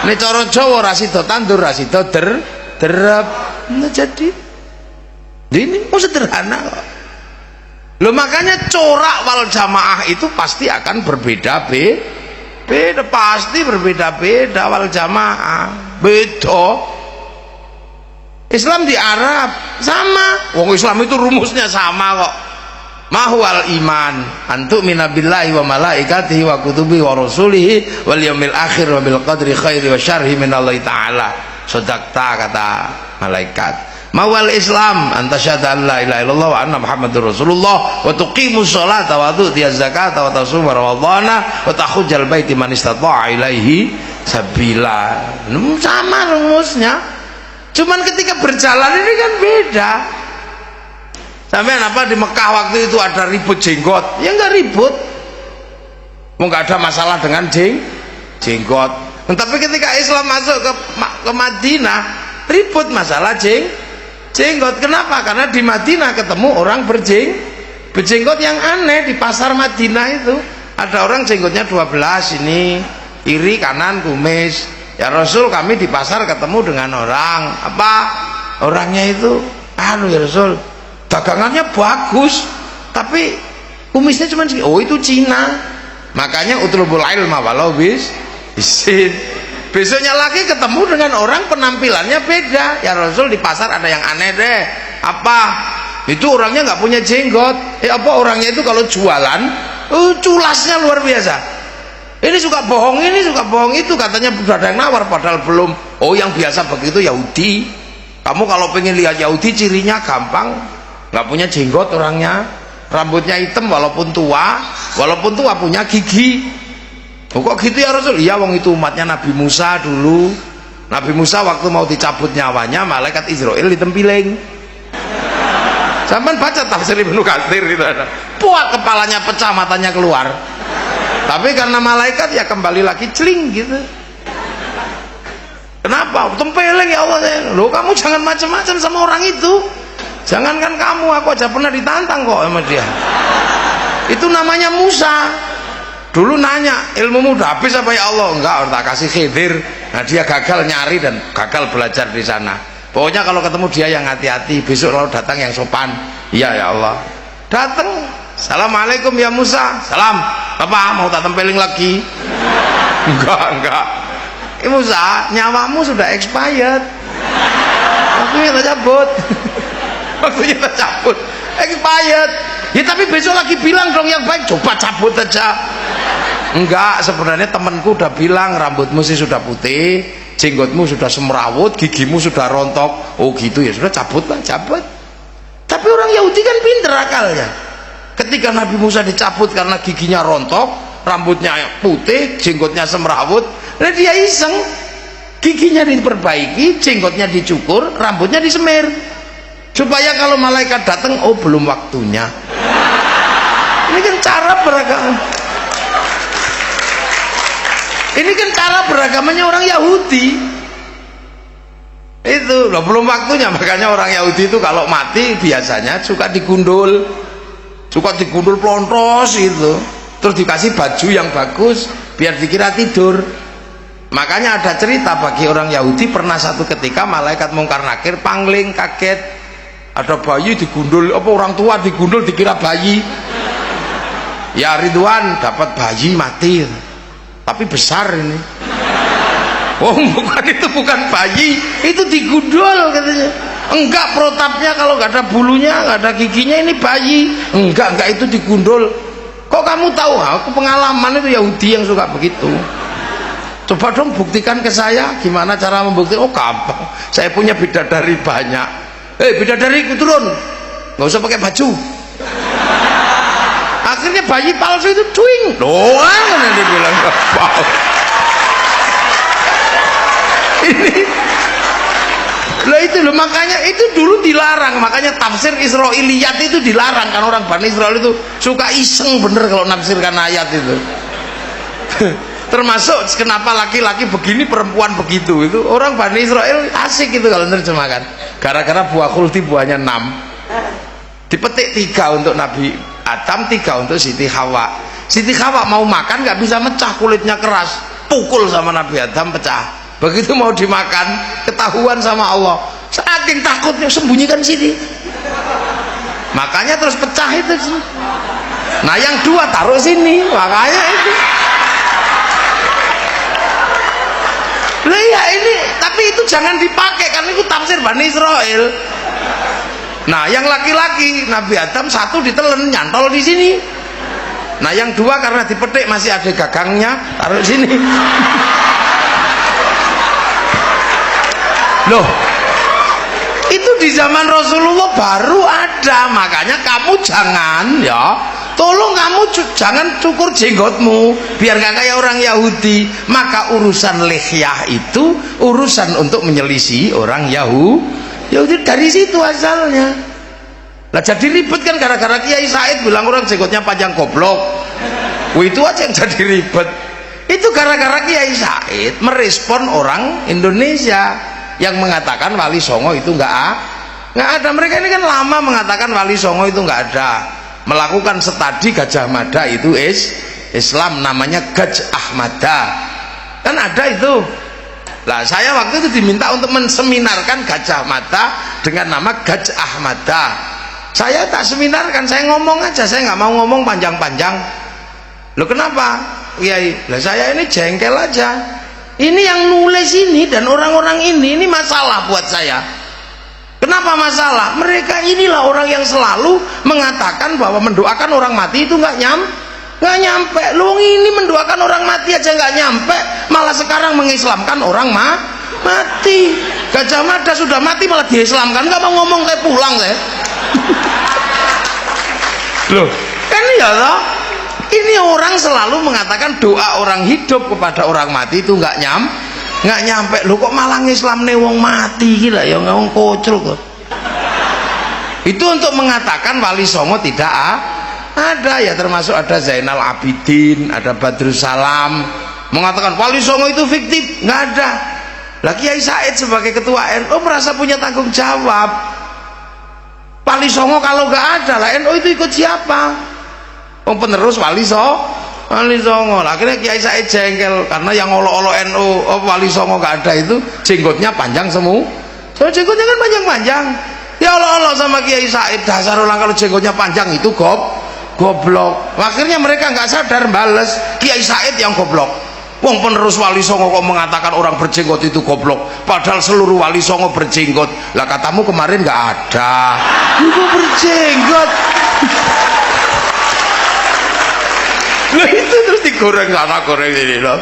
Ini coro Jawa rasido tandur, rasido derep, nggak jadi. Ini mau sederhana kok. Loh makanya corak wal jamaah itu pasti akan berbeda-beda. Pasti berbeda-beda wal jamaah beda. Islam di Arab sama. Wong Islam itu rumusnya sama kok. Mahwal iman antu minabillahi wa malaikatihi wa kutubihi wa rasulihi wal yaumil akhir wa bil qadri khairi wa syarhi minallahi ta'ala. Sadaqta kata malaikat. Mawal Islam antasyhadu an la ilaha illallah wa anna muhammadur rasulullah wa tuqimus sholata wa tu'tiyaz zakata wa tasuma ramadhana wa tahujjal baiti man istata'a ilaihi sabila. Sama rumusnya. Cuman ketika berjalan ini kan beda. Sampai apa di Mekah waktu itu ada ribut jenggot, ya nggak ribut, mau nggak ada masalah dengan jenggot. Tapi ketika Islam masuk ke Madinah, ribut masalah jenggot. Kenapa? Karena di Madinah ketemu orang berjenggot yang aneh. Di pasar Madinah itu ada orang jenggotnya 12 ini, kiri kanan kumis. Ya Rasul, kami di pasar ketemu dengan orang, apa orangnya itu, ya Rasul, dagangannya bagus tapi kumisnya cuma segini. Oh itu Cina. Makanya utlubul ilma walau bisin. Besoknya lagi ketemu dengan orang penampilannya beda. Ya Rasul, di pasar ada yang aneh deh. Apa itu? Orangnya nggak punya jenggot. Apa orangnya itu kalau jualan culasnya luar biasa. Ini suka bohong, ini suka bohong itu. Katanya sudah ada yang nawar padahal belum. Oh yang biasa begitu Yahudi. Kamu kalau pengen lihat Yahudi cirinya gampang, nggak punya jenggot orangnya, rambutnya hitam walaupun tua punya gigi. Oh, kok gitu ya Rasul? Iya, wong itu umatnya Nabi Musa dulu. Nabi Musa waktu mau dicabut nyawanya, malaikat Israel ditempiling. Sampai baca tafsir Ibnu Katsir itu ada. Puak, kepalanya pecah, matanya keluar. Tapi karena malaikat ya kembali lagi celing gitu. Kenapa? Tempeling ya Allah. Loh, kamu jangan macam-macam sama orang itu. Jangankan kamu, aku aja pernah ditantang kok sama dia. Itu namanya Musa. Dulu nanya, ilmumu udah habis apa ya Allah? Enggak, harus tak kasih Khidir. Nah dia gagal nyari dan gagal belajar di sana. Pokoknya kalau ketemu dia yang hati-hati. Besok kalau datang yang sopan. Iya ya Allah. Datang. Assalamualaikum ya Musa. Salam. Bapak mau tak tempeling lagi? Enggak. Musa, nyawamu sudah expired. Waktunya tak cabut. Waktunya tak cabut. Expired. Ya tapi besok lagi bilang dong yang baik. Coba cabut aja. Enggak, sebenarnya temanku udah bilang rambutmu sih sudah putih, jenggotmu sudah semrawut, gigimu sudah rontok. Oh gitu ya, sudah cabutlah, cabut. Tapi orang Yahudi kan pinter akalnya. Ketika Nabi Musa dicabut karena giginya rontok, rambutnya putih, jenggotnya semrawut, nah dia iseng, giginya diperbaiki, jenggotnya dicukur, rambutnya disemir, supaya kalau malaikat datang, oh belum waktunya. Ini kan cara beragama. Ini kan cara beragamanya orang Yahudi. Itu loh, belum waktunya. Makanya orang Yahudi itu kalau mati biasanya suka digundul plontos itu, terus dikasih baju yang bagus biar dikira tidur. Makanya ada cerita bagi orang Yahudi, pernah satu ketika malaikat mungkar nakir pangling kaget, ada bayi digundul, apa orang tua digundul dikira bayi. Ya Ridwan dapat bayi mati, tapi besar ini. Oh bukan, itu bukan bayi, itu digundul katanya. Enggak, protapnya kalau nggak ada bulunya, nggak ada giginya, ini bayi. Enggak, itu digundul. Kok kamu tahu? Aku pengalaman itu Yahudi yang suka begitu. Coba dong buktikan ke saya, gimana cara membuktikan? Oh gampang, saya punya bidadari banyak. Bidadari turun, nggak usah pakai baju. Akhirnya bayi palsu itu cuing doang, nanti bilang gampang. Ini lah itu loh, makanya itu dulu dilarang. Makanya tafsir Israiliyat itu dilarang, kan orang Bani Israel itu suka iseng bener kalau nafsirkan ayat itu. Termasuk kenapa laki-laki begini perempuan begitu, itu orang Bani Israel asik itu kalau nerjemahkan. Gara-gara buah khuldi buahnya 6, dipetik 3 untuk Nabi Adam, 3 untuk Siti Hawa. Siti Hawa mau makan nggak bisa mecah, kulitnya keras, pukul sama Nabi Adam pecah. Begitu mau dimakan ketahuan sama Allah, saking takutnya sembunyikan sini, makanya terus pecah itu. Nah yang 2 taruh sini, makanya itu. Lah ya ini, tapi itu jangan dipakai karena itu tafsir Bani Israel. Nah, yang laki-laki Nabi Adam satu ditelen nyantol di sini. Nah, yang dua karena dipetik masih ada gagangnya, taruh sini. Loh, itu di zaman Rasulullah baru ada. Makanya kamu jangan ya, tolong kamu jangan cukur jenggotmu biar gak kayak orang Yahudi. Maka urusan lihyah itu urusan untuk menyelisih orang Yahudi dari situ asalnya. Lah jadi ribet kan gara-gara Kiai Said bilang orang jenggotnya panjang goblok. Wah, itu aja yang jadi ribet. Itu gara-gara Kiai Said merespon orang Indonesia yang mengatakan Wali Songo itu nggak ada. Mereka ini kan lama mengatakan Wali Songo itu nggak ada, melakukan studi Gajah Mada itu Islam, namanya Gajah Mada kan ada itu. Lah saya waktu itu diminta untuk menseminarkan Gajah Mada dengan nama Gajah Mada. Saya tak seminarkan, saya ngomong aja, saya nggak mau ngomong panjang-panjang. Loh kenapa? Kiai, lah saya ini jengkel aja. Ini yang nulis ini dan orang-orang ini masalah buat saya. Kenapa masalah? Mereka inilah orang yang selalu mengatakan bahwa mendoakan orang mati itu nggak nyampe. Lu ini mendoakan orang mati aja nggak nyampe, malah sekarang mengislamkan orang mati. Gajah Mada sudah mati malah diislamkan, nggak mau ngomong, saya pulang saya. Loh, kan ya toh? Ini orang selalu mengatakan doa orang hidup kepada orang mati itu nggak nyampe. Lo kok malah Islam nih wong mati gila ya, ngomong kocruk kok. Itu untuk mengatakan Wali Songo tidak ada ya, termasuk ada Zainal Abidin, ada Badrus Salam mengatakan Wali Songo itu fiktif, nggak ada. Lah Kiai Said sebagai ketua NU merasa punya tanggung jawab. Wali Songo kalau nggak ada lah NU itu ikut siapa? Penerus Wali Songo. Akhirnya Kiai Said jengkel karena yang olok-olok NU Wali Songo nggak ada itu jenggotnya panjang semua. So jenggotnya kan panjang-panjang. Ya olok-olok sama Kiai Said, dasar orang kalau jenggotnya panjang itu goblok. Akhirnya mereka nggak sadar bales Kiai Said yang goblok. Wong penerus Wali Songo kok mengatakan orang berjenggot itu goblok, padahal seluruh Wali Songo berjenggot. Lah katamu kemarin nggak ada. Itu berjenggot. Loh itu terus digoreng sana goreng sini loh.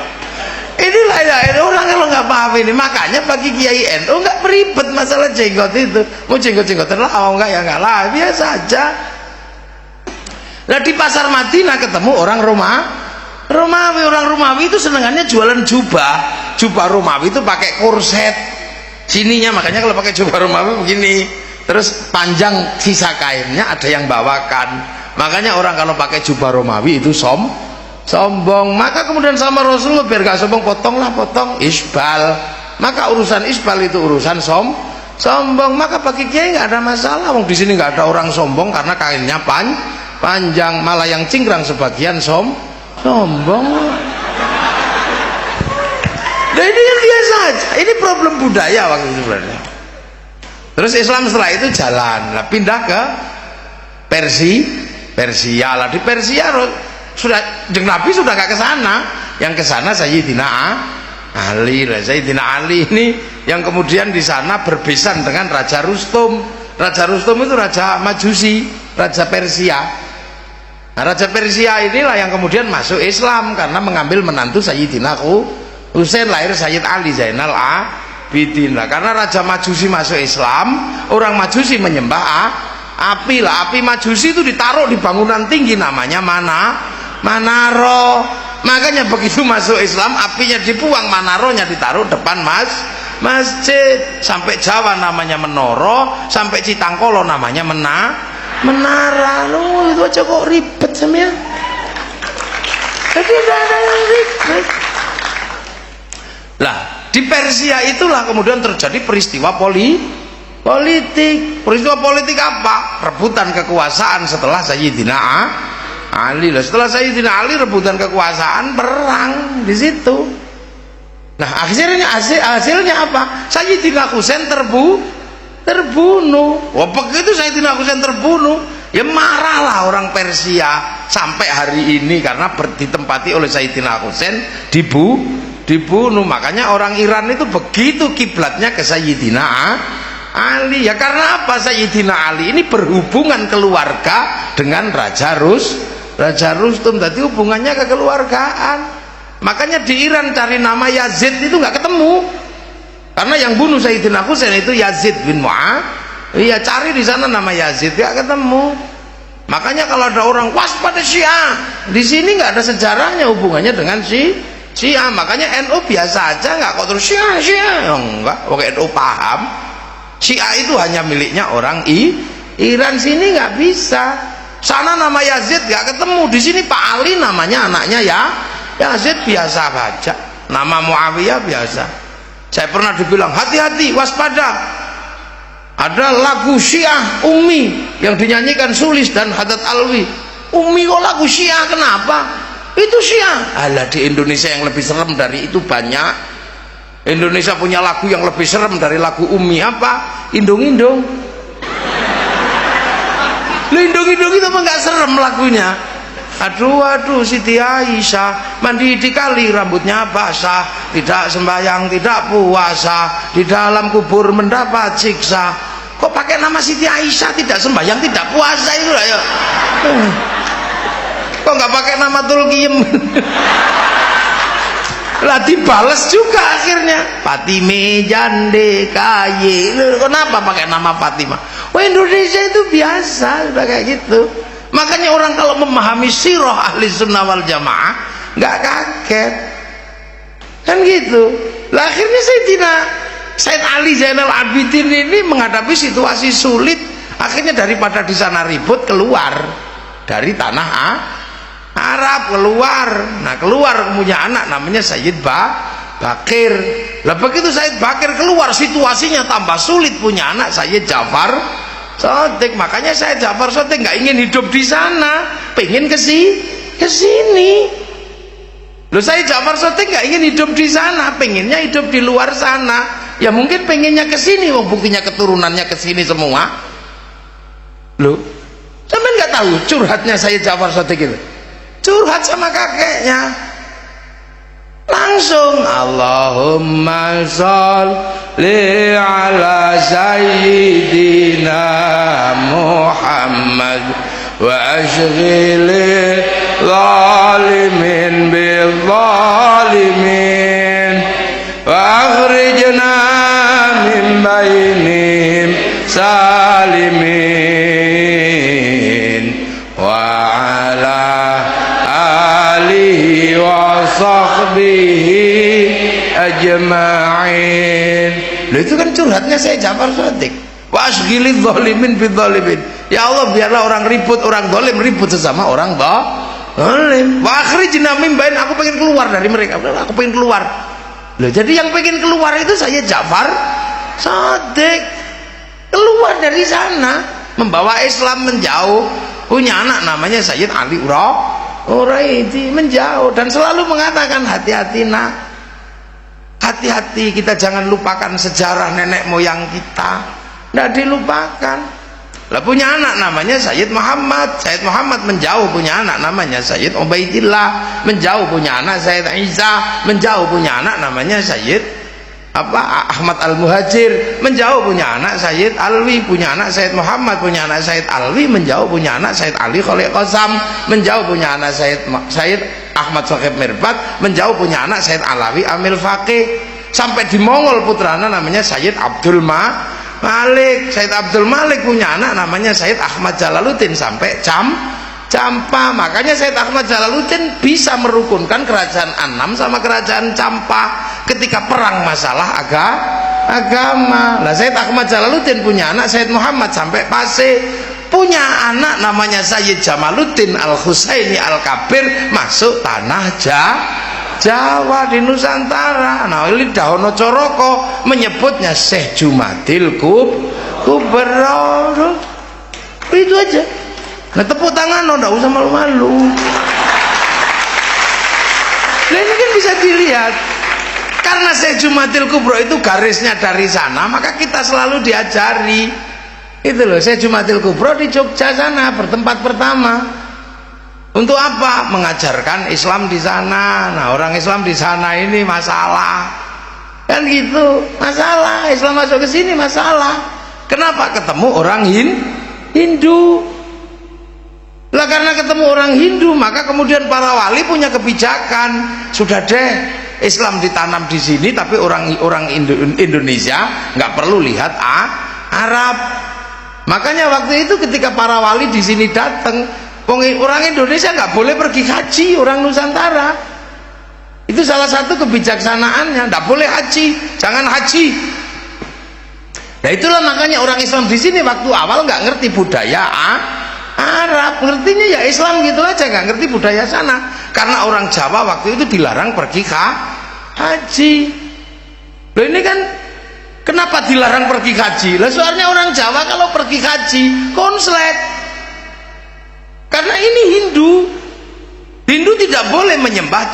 Inilah ya orang kalau nggak paham ini, makanya bagi Kiai NU nggak beribet masalah jenggot itu. Mau jenggot-jenggotan lah, mau nggak ya nggak lah, biasa aja. Nah di pasar Madinah ketemu orang Romawi. Orang Romawi itu senengannya jualan jubah Romawi itu pakai korset sininya, makanya kalau pakai jubah Romawi begini, terus panjang sisa kainnya ada yang bawakan. Makanya orang kalau pakai jubah Romawi itu sombong. Maka kemudian sama Rasulullah biar gak sombong, potong isbal. Maka urusan isbal itu urusan sombong. Maka bagi Kiai nggak ada masalah. Di sini nggak ada orang sombong karena kainnya panjang. Malah yang cingkrang sebagian sombong. Dan ini kan biasa aja. Ini problem budaya waktu itu sebenarnya. Terus Islam setelah itu jalan, pindah ke Persia lah. Di Persia sudah Nabi sudah gak ke sana, yang ke sana Sayyidina Ali. Sayyidina Ali ini yang kemudian di sana berbesan dengan Raja Rustum. Raja Rustum itu raja Majusi, raja Persia. Nah, raja Persia inilah yang kemudian masuk Islam karena mengambil menantu Sayyidina Husain, lahir Sayyid Ali Zainal Abidin. Nah, karena raja Majusi masuk Islam, orang Majusi menyembah api lah. Api Majusi itu ditaruh di bangunan tinggi namanya Manaro. Makanya begitu masuk Islam apinya dibuang, Manaronya ditaruh depan masjid. Sampai Jawa namanya Menoro, sampai Citangkolo namanya Menara. Loh, itu aja kok ribet semuanya. Jadi tidak ada yang ribet. Lah di Persia itulah kemudian terjadi peristiwa politik. Peristiwa politik apa? Rebutan kekuasaan setelah Sayyidina Ali. Setelah Sayyidina Ali rebutan kekuasaan, perang di situ. Nah hasilnya apa? Sayyidina Husain terbunuh. Wah, begitu Sayyidina Husain terbunuh, ya marahlah orang Persia sampai hari ini karena ditempati oleh Sayyidina Husain dibunuh. Makanya orang Iran itu begitu kiblatnya ke Sayyidina Ali. Ya karena apa? Sayyidina Ali ini berhubungan keluarga dengan Raja Rustum, tadi hubungannya kekeluargaan. Makanya di Iran cari nama Yazid itu nggak ketemu, karena yang bunuh Sayyidina Husain itu Yazid bin Muawiyah. Iya, cari di sana nama Yazid nggak ketemu. Makanya kalau ada orang waspada Syiah, di sini nggak ada sejarahnya hubungannya dengan Syiah. Makanya NU biasa aja, nggak kok terus Syiah enggak. Oke, NU paham Syiah itu hanya miliknya orang Iran, sini nggak bisa. Sana nama Yazid nggak ketemu, di sini Pak Ali namanya anaknya ya Yazid biasa aja, nama Muawiyah biasa. Saya pernah dibilang hati-hati, waspada, ada lagu Syiah Umi yang dinyanyikan Sulis dan Haddad Alwi. Umi kok lagu Syiah, kenapa? Itu Syiah. Alah, di Indonesia yang lebih serem dari itu banyak. Indonesia punya lagu yang lebih serem dari lagu Umi, apa? Indung-indung. Lindung-indung itu mah nggak serem lagunya. Aduh Siti Aisyah mandi di kali rambutnya basah, tidak sembahyang tidak puasa, di dalam kubur mendapat siksa. Kok pakai nama Siti Aisyah, tidak sembahyang tidak puasa itu lah ya. Kok nggak pakai nama Tulkiem? Lah dibales juga akhirnya Fatime jande kaye. Kenapa pakai nama Fatimah? Oh, Indonesia itu biasa udah kayak gitu. Makanya orang kalau memahami sirah ahli sunnah wal jamaah nggak kaget kan gitu. Lah akhirnya Said Ali Zainal Abidin ini menghadapi situasi sulit, akhirnya daripada di sana ribut keluar dari tanah Arab, keluar punya anak namanya Sayyid Bakir. Lah begitu Sayyid Bakir keluar, situasinya tambah sulit, punya anak Sayyid Ja'far Shadiq. Makanya Sayyid Ja'far Shadiq nggak ingin hidup di sana, pengen ke sini. Loh, Sayyid Ja'far Shadiq nggak ingin hidup di sana, pengennya hidup di luar sana. Ya mungkin pengennya ke sini, buktinya keturunannya ke sini semua. Loh, sampai nggak tahu curhatnya Sayyid Ja'far Shadiq itu? Curhat sama kakeknya langsung, Allahumma sholli ala sayyidina Muhammad wa ashghili zalimin bil zalimin wa akhrijna min bainihim salimin wa ala alihi wa sahbihi ajma'in. Loh, itu kan curhatnya saya Ja'far Shadiq. Wa asghilidz zalimin bidz zalimin. Ya Allah, biarlah orang ribut, orang zalim ribut sesama orang zalim. Wa akhrijna min bain, aku pengen keluar dari mereka. Aku pengen keluar. Loh, jadi yang pengen keluar itu saya Ja'far Shadiq. Keluar dari sana, membawa Islam menjauh, punya anak namanya Sayyid Ali Uraidi, menjauh, dan selalu mengatakan hati-hati nak, hati-hati, kita jangan lupakan sejarah nenek moyang kita, tidak dilupakan. Lah punya anak namanya Sayyid Muhammad menjauh, punya anak namanya Sayyid Ubaidillah, menjauh, punya anak Sayyid Isa, menjauh, punya anak namanya Sayyid Ahmad Al-Muhajir, menjauh, punya anak Sayyid Alwi, punya anak Sayyid Muhammad, punya anak Sayyid Alwi, menjauh, punya anak Sayyid Ali Khalil Qasam, menjauh, punya anak Sayyid Ahmad Saqib Mirbat, menjauh, punya anak Sayyid Alawi Amil Faqih, sampai di Mongol putranya namanya Sayyid Abdul Malik. Sayyid Abdul Malik punya anak namanya Sayyid Ahmad Jalaluddin sampai Campa. Makanya Sayyid Ahmad Jalaluddin bisa merukunkan kerajaan Annam sama kerajaan Campa ketika perang masalah agama. Nah, Sayyid Ahmad Jalaluddin punya anak Sayyid Muhammad sampai Pasir, punya anak namanya Sayyid Jamaluddin Al-Husaini Al-Kabir masuk tanah Jawa di Nusantara. Nah, ini Dahono Coroko menyebutnya Syekh Jumadil Kubro. Itu aja. Nah, tepuk tangan, nggak usah malu-malu. Nah, ini kan bisa dilihat, karena Syekh Jumadil Kubro itu garisnya dari sana, maka kita selalu diajari itu loh. Syekh Jumadil Kubro di Jogja sana bertempat pertama Untuk apa? Mengajarkan Islam di sana. Nah, orang Islam di sana ini masalah. Kan gitu, masalah. Islam masuk ke sini masalah. Kenapa? Ketemu orang Hindu. Lah karena ketemu orang Hindu, maka kemudian para wali punya kebijakan. Sudah deh, Islam ditanam di sini, tapi orang Indonesia nggak perlu lihat Arab. Makanya waktu itu ketika para wali di sini datang, orang Indonesia nggak boleh pergi haji, orang Nusantara. Itu salah satu kebijaksanaannya, nggak boleh haji, jangan haji. Nah itulah makanya orang Islam di sini waktu awal nggak ngerti budaya Arab, ngertinya ya Islam gitu aja, nggak ngerti budaya sana. Karena orang Jawa waktu itu dilarang pergi haji. Loh ini kan kenapa dilarang pergi haji? Lah soalnya orang Jawa kalau pergi haji konslet. Karena ini Hindu tidak boleh menyembah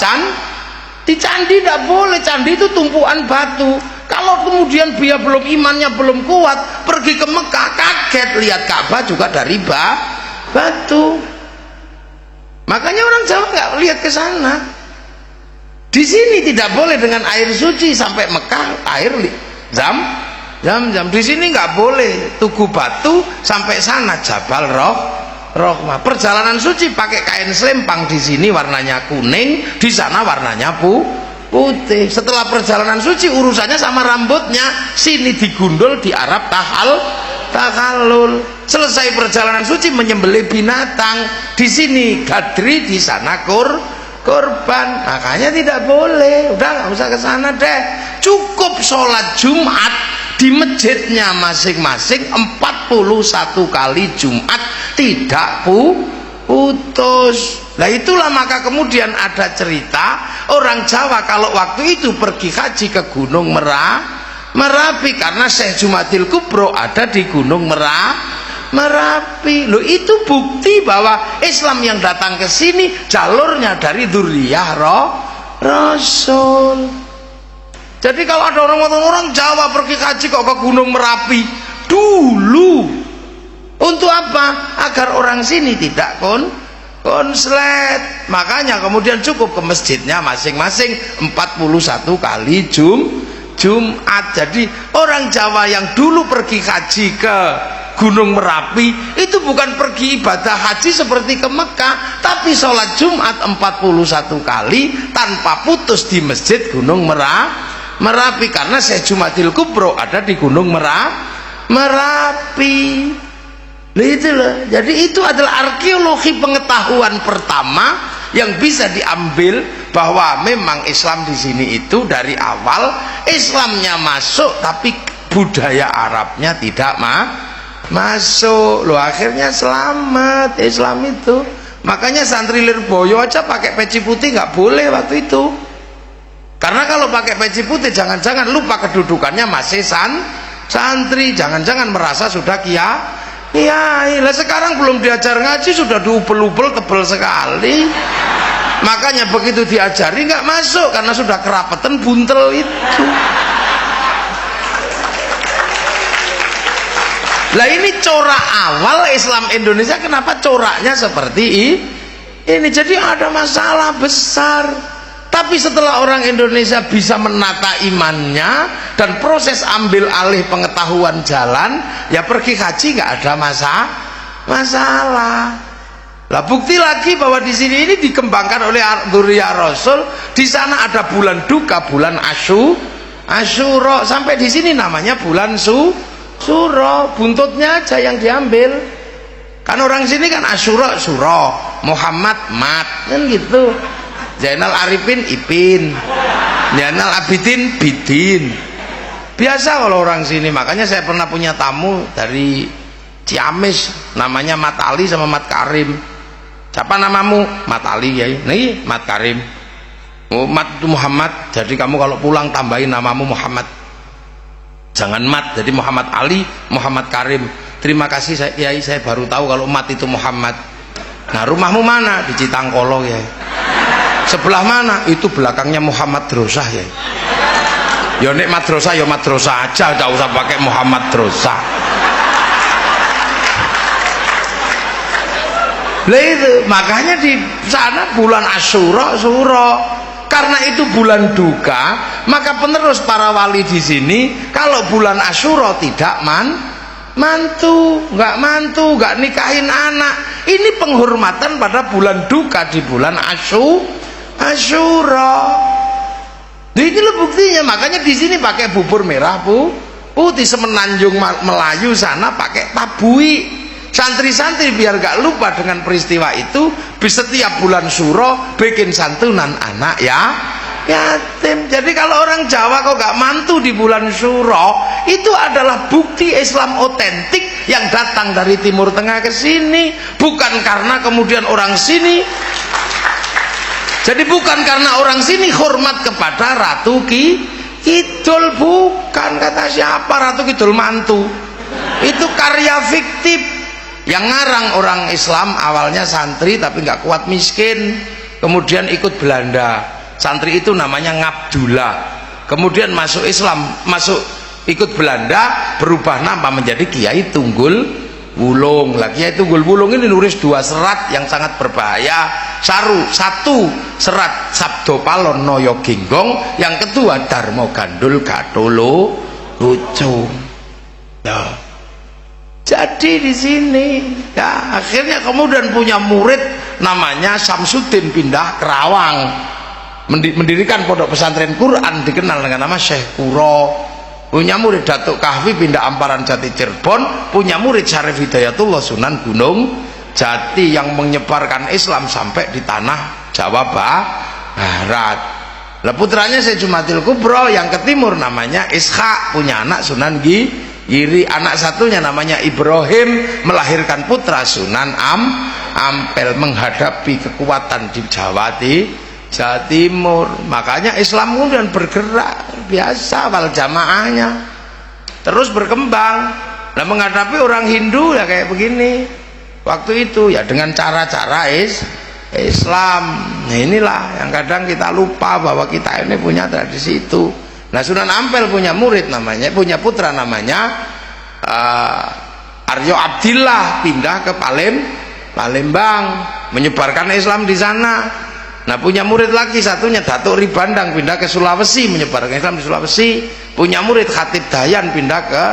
di candi, tidak boleh. Candi itu tumpuan batu. Kalau kemudian dia imannya belum kuat, pergi ke Mekah kaget lihat Ka'bah juga dari batu. Makanya orang Jawa nggak lihat ke sana. Di sini tidak boleh dengan air suci, sampai Mekah air Zam-zam. Di sini nggak boleh tugu batu, sampai sana Jabal Rahmah. Perjalanan suci pakai kain selempang, di sini warnanya kuning, di sana warnanya putih. Setelah perjalanan suci urusannya sama rambutnya, sini digundul, di Arab tahalul. Selesai perjalanan suci menyembelih binatang, di sini gadri, di sana korban. Makanya tidak boleh, udah nggak usah ke sana deh. Cukup sholat Jumat di masjidnya masing-masing 41 kali Jumat, tidak putus. Nah itulah maka kemudian ada cerita orang Jawa kalau waktu itu pergi haji ke Gunung Merapi, karena Syekh Jumadil Kubro ada di Gunung Merapi. Loh itu bukti bahwa Islam yang datang ke sini jalurnya dari dzurriyyah Rasul. Jadi kalau ada orang Jawa pergi haji kok ke Gunung Merapi dulu, untuk apa? Agar orang sini tidak konslet. Makanya kemudian cukup ke masjidnya masing-masing 41 kali Jumat. Jadi orang Jawa yang dulu pergi haji ke Gunung Merapi itu bukan pergi ibadah haji seperti ke Mekah, tapi sholat Jumat 41 kali tanpa putus di masjid Gunung Merapi, karena Syekh Jumadil Kubro ada di Gunung Merapi. Itulah. Jadi itu adalah arkeologi pengetahuan pertama yang bisa diambil, bahwa memang Islam di sini itu dari awal Islamnya masuk, tapi budaya Arabnya tidak masuk. Loh akhirnya selamat Islam itu. Makanya santri Lirboyo aja pakai peci putih nggak boleh waktu itu. Karena kalau pakai peci putih jangan-jangan lupa kedudukannya masih santri, jangan-jangan merasa sudah kiai. Lah sekarang belum diajar ngaji sudah diubel-ubel tebel sekali. Makanya begitu diajari nggak masuk karena sudah kerapetan buntel itu. Lah ini corak awal Islam Indonesia, kenapa coraknya seperti ini? Jadi ada masalah besar. Tapi setelah orang Indonesia bisa menata imannya dan proses ambil alih pengetahuan jalan, ya pergi haji nggak ada masalah. Lah bukti lagi bahwa di sini ini dikembangkan oleh dzurriyyah Rasul. Di sana ada bulan duka, bulan Asyura. Sampai di sini namanya bulan Suro. Buntutnya aja yang diambil. Kan orang sini kan Asyura Suro, Muhammad Mat, kan gitu. Zainal Arifin Ipin, Zainal Abidin Bidin. Biasa kalau orang sini. Makanya saya pernah punya tamu dari Ciamis, namanya Mat Ali sama Mat Karim. Siapa namamu? Mat Ali ya. Nih Mat Karim. Oh, Mat itu Muhammad. Jadi kamu kalau pulang tambahin namamu Muhammad. Jangan Mat, jadi Muhammad Ali, Muhammad Karim. Terima kasih Kiai, saya baru tahu kalau Mat itu Muhammad. Nah, rumahmu mana? Di Citangkolo ya. Sebelah mana? Itu belakangnya Muhammad Drosah ya. Ya nek madrasah ya madrasah aja, enggak usah pakai Muhammad Drosah. Lah itu makanya di sana bulan Asyura karena itu bulan duka, maka penerus para wali di sini kalau bulan Asyura tidak mantu, nggak nikahin anak. Ini penghormatan pada bulan duka di bulan Asyura. Nah, ini loh buktinya. Makanya di sini pakai bubur merah putih. Semenanjung Melayu sana pakai tabui. Santri-santri biar gak lupa dengan peristiwa itu, di setiap bulan Syuro bikin santunan anak yatim. Jadi kalau orang Jawa kok gak mantu di bulan Syuro, itu adalah bukti Islam otentik yang datang dari Timur Tengah ke sini, bukan karena kemudian orang sini. Jadi bukan karena orang sini hormat kepada Ratu Kidul, bukan. Kata siapa Ratu Kidul mantu? Itu karya fiktif. Yang ngarang orang Islam awalnya santri tapi nggak kuat miskin, kemudian ikut Belanda. Santri itu namanya Ngabdullah, kemudian masuk Islam, ikut Belanda, berubah nama menjadi Kiai Tunggul Wulung. Lah Kiai Tunggul Wulung ini nulis 2 serat yang sangat berbahaya. Satu serat Sabdo Palon Noyo Ginggong, yang kedua Darmo Gandul Gatolo Lucu. Ya. Jadi di sini ya akhirnya kemudian punya murid namanya Samsudin, pindah Kerawang, mendirikan pondok pesantren Quran dikenal dengan nama Syekh Kuro. Punya murid Datuk Kahfi, pindah Amparan Jati Cirebon, punya murid Syarif Hidayatullah Sunan Gunung Jati yang menyebarkan Islam sampai di tanah Jawa Barat. Lah putranya Syekh Jumatil Kubro yang ke timur namanya Ishak, punya anak Sunan Giri, anak satunya namanya Ibrahim, melahirkan putra Sunan Ampel, menghadapi kekuatan di Jawa Timur. Makanya Islam kemudian bergerak biasa, wal jamaahnya terus berkembang. Nah, menghadapi orang Hindu ya kayak begini waktu itu ya, dengan cara-cara Islam. Nah, inilah yang kadang kita lupa bahwa kita ini punya tradisi itu. Nah, Sunan Ampel punya putra namanya Aryo Abdillah, pindah ke Palembang, menyebarkan Islam di sana. Nah, punya murid lagi satunya Datuk Ribandang, pindah ke Sulawesi, menyebarkan Islam di Sulawesi. Punya murid Khatib Dayan, pindah ke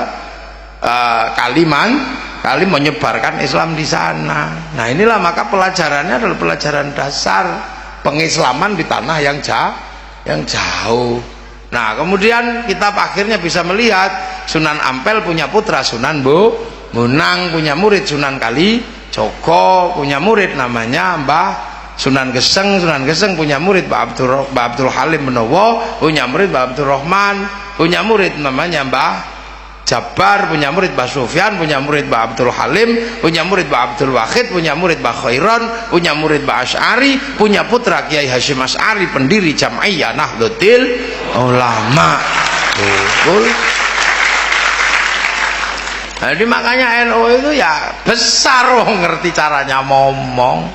Kalimantan, menyebarkan Islam di sana. Nah, inilah maka pelajarannya adalah pelajaran dasar pengislaman di tanah yang jauh. Nah, kemudian kita akhirnya bisa melihat Sunan Ampel punya putra Sunan Munang, punya murid Sunan Kalijogo, punya murid namanya Mbah Sunan Geseng punya murid Mbah Abdul Halim Menowo, punya murid Mbah Abdul Rahman, punya murid namanya Mbah Jabar, punya murid Mbah Sufyan, punya murid Mbah Abdul Halim, punya murid Mbah Abdul Wahid, punya murid Mbah Khairon, punya murid Mbah Asy'ari, punya putra Kiai Hasyim Asy'ari, pendiri Jam'iyah Nahdlatul Ulama. Betul. Jadi makanya NU itu ya besar, ngerti caranya ngomong.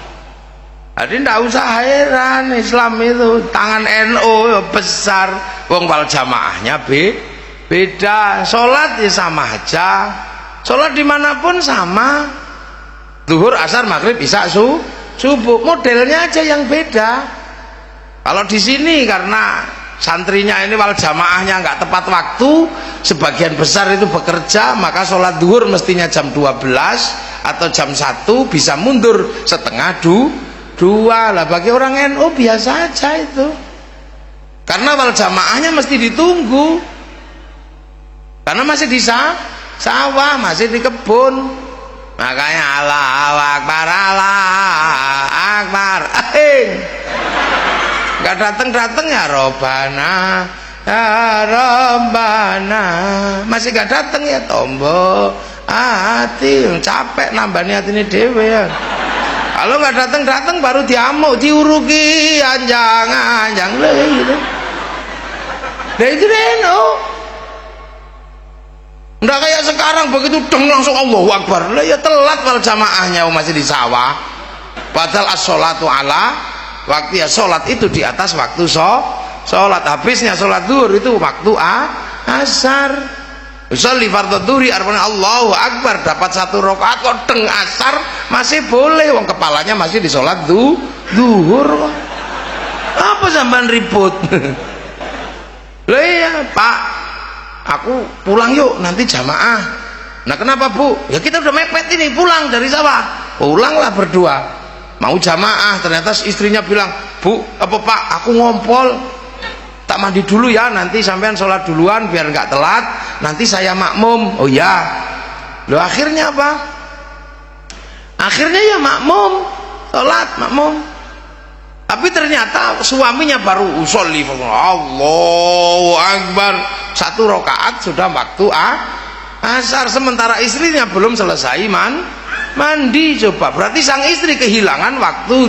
Jadi ndak usah heran Islam itu tangan NU ya besar. Wong wal jamaahnya beda, sholat ya sama aja, sholat dimanapun sama, zuhur, asar, maghrib, isya, subuh, modelnya aja yang beda. Kalau di sini karena santrinya ini wal jamaahnya nggak tepat waktu, sebagian besar itu bekerja, maka sholat zuhur mestinya jam 12 atau jam 1, bisa mundur setengah 2 lah. Bagi orang NU biasa aja itu, karena wal jamaahnya mesti ditunggu. Karena masih di sawah, masih di kebun. Makanya Allahu Akbar, Allahu Akbar. Gak dateng ya Robbana, ya Robbana. Masih gak dateng ya tombo hati, capek nambani hatine dhewe ya. Kalau gak dateng baru diamuk, diuruki anjang-anjang gitu. Lah itu NU. Nggak kayak sekarang begitu deng langsung Allahu Akbar. Lah ya telat wal jamaahnya masih di sawah. Padahal as-sholatu ala waktu, ya sholat itu di atas waktu sholat. Habisnya sholat zuhur itu waktu asar. Usolli fardhu dhuhri arba'an, Allahu Akbar, dapat 1 rakaat kok teng asar masih boleh, wong kepalanya masih di sholat zuhur. Apa sampean ribut? Lah iya Pak, aku pulang yuk nanti jamaah. Nah kenapa Bu? Ya kita udah mepet ini, pulang dari sawah. Pulanglah berdua, mau jamaah. Ternyata istrinya bilang, Bu apa Pak, aku ngompol, tak mandi dulu ya, nanti sampean sholat duluan biar nggak telat, nanti saya makmum. Oh ya. Loh akhirnya apa? Akhirnya ya makmum, sholat makmum. Tapi ternyata suaminya baru usolli, Allahu Akbar, 1 rakaat sudah waktu asar, sementara istrinya belum selesai mandi. Coba berarti sang istri kehilangan waktu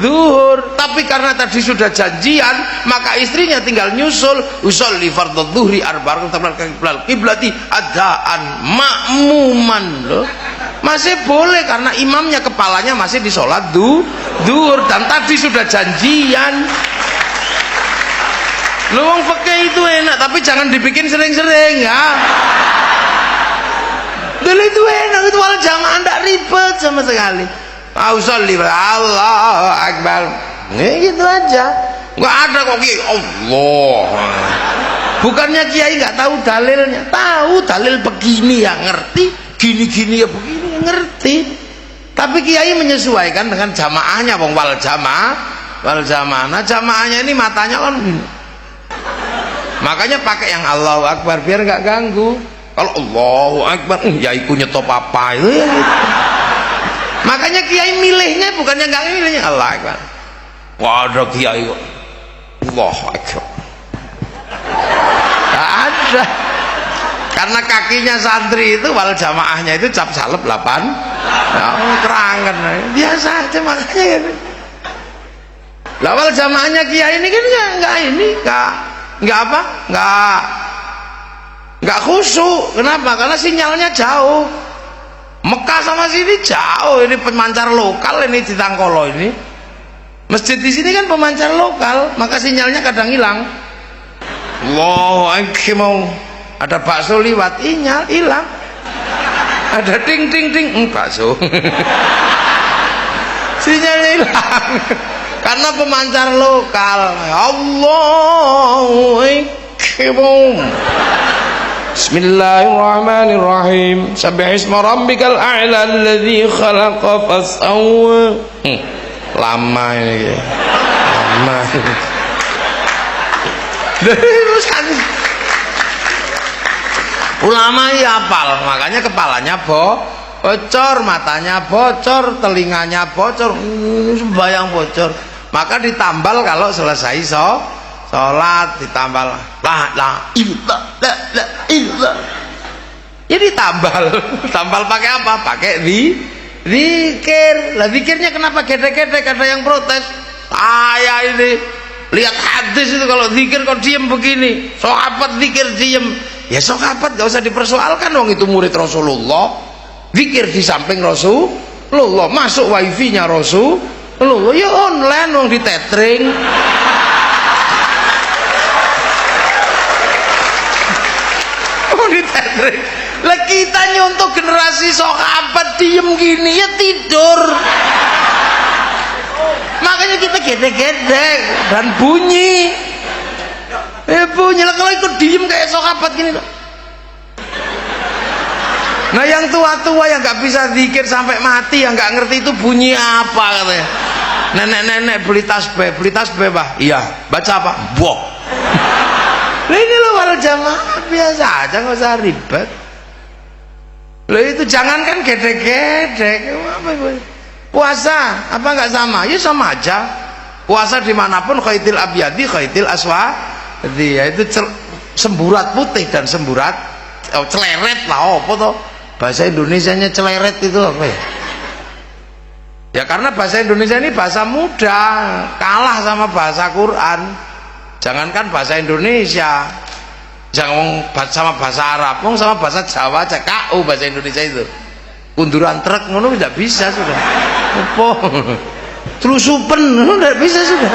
zuhur. Tapi karena tadi sudah janjian, maka istrinya tinggal nyusul, usolli fardhu dhuhri arba'an qabla qiblati adaan makmuman. Loh masih boleh karena imamnya kepalanya masih di sholat zuhur dan tadi sudah janjian. Lu wong fikih itu enak, tapi jangan dibikin sering-sering ya. Dulu itu enak, itu wal jamaah ndak ribet sama sekali. Ausolli Allahu Akbar, gitu aja. Nggak ada kok kiai Allah. Bukannya kiai nggak tahu dalilnya, tahu dalil begini ya ngerti, gini-gini ya begini ya ngerti. Tapi kiai menyesuaikan dengan jamaahnya, wong wal jamaah. Nah jamaahnya ini matanya kan gini. Makanya pakai yang Allahu Akbar biar nggak ganggu. Kalau Allahu Akbar, ya ikut nyetop apa itu ya. Gitu. Makanya kiai milihnya bukannya nggak milihnya Allahu Akbar. Wah ada kiai kok Allahu Akbar. Nggak ada. Karena kakinya santri itu wal jamaahnya itu cap salep 8. Oh, kerangan. Biasa aja makanya. Lah wal jamaahnya kiai ini kan nggak khusyuk. Kenapa? Karena sinyalnya jauh. Mekah sama sini jauh, ini pemancar lokal ini di Tangkolo ini. Masjid di sini kan pemancar lokal, maka sinyalnya kadang hilang. Allahu Akbar, mau ada bakso liwat, hilang. Ada ting ting ting, bakso. Sinyalnya hilang. Karena pemancar lokal. Allahu Akbar. Bismillahirrahmanirrahim. Sabbihisma rabbikal a'la alladzi khalaqa fasawwa. Lama ini. Lama. Ulama ya hafal, makanya kepalanya bocor, matanya bocor, telinganya bocor, sembayang bocor. Maka ditambal kalau selesai sholat, ditambal la ilah. Jadi tambal pakai apa? Pakai zikir. Lah zikirnya kenapa gede-gede? Ada yang protes. Saya ini lihat hadis itu kalau zikir kok diem begini. Sahabat zikir diem. Ya sahabat gak usah dipersoalkan, wong itu murid Rasulullah. Zikir di samping Rasulullah, masuk wifi-nya Rasulullah. Ya online wong di tethering. Lah kita nyontoh generasi sahabat diem gini ya tidur. Makanya kita gede-gede dan bunyi. Bunyi lah kalau ikut diem kayak sahabat gini loh. Nah yang tua-tua yang nggak bisa zikir sampai mati, yang nggak ngerti itu bunyi apa katanya. Nenek-nenek beli tasbih bah. Iya, baca apa? Bok. Nah ini loh para jamaah biasa aja, nggak usah ribet. Loh itu jangankan gede-gede, puasa apa nggak sama? Ya sama aja. Puasa dimanapun khaitil abyadi khaitil aswadi, yaitu semburat putih dan semburat celeret lah. Apa toh bahasa Indonesianya celeret itu apa ya? Ya karena bahasa Indonesia ini bahasa muda, kalah sama bahasa Quran. Jangankan bahasa Indonesia, jangan sama bahasa Arab, sama bahasa Jawa aja KU bahasa Indonesia itu. Kunduran truk ngono tidak bisa sudah. Apa? Telusupen ngono tidak bisa sudah.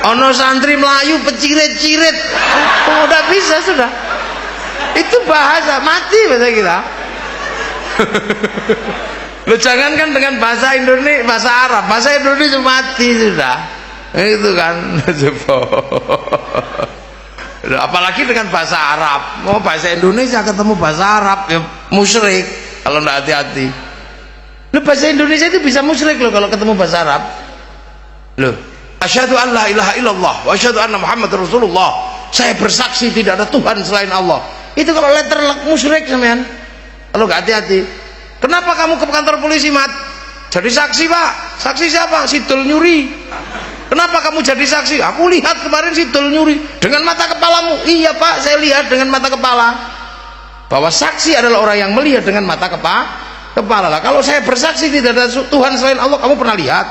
ono santri Melayu pecirit-cirit, oh, udah bisa sudah. Itu bahasa mati bahasa kita. Lo jangankan dengan bahasa Indonesia, bahasa Indonesia mati sudah. Itu kan. Apalagi dengan bahasa Arab. Mau bahasa Indonesia ketemu bahasa Arab ya musyrik kalau nggak hati-hati. Lo bahasa Indonesia itu bisa musyrik lo kalau ketemu bahasa Arab. Lo, asyhadu an la ilaha illallah wa asyhadu anna Muhammadar Rasulullah. Saya bersaksi tidak ada Tuhan selain Allah. Itu kalau letter musyrik sampean. Kalau nggak hati-hati. Kenapa kamu ke kantor polisi, Mat? Jadi saksi, Pak. Saksi siapa? Sidul nyuri. Kenapa kamu jadi saksi? Aku lihat kemarin Sidul nyuri dengan mata kepalamu. Iya, Pak, saya lihat dengan mata kepala. Bahwa saksi adalah orang yang melihat dengan mata kepala. Lah, kalau saya bersaksi tidak ada Tuhan selain Allah, kamu pernah lihat?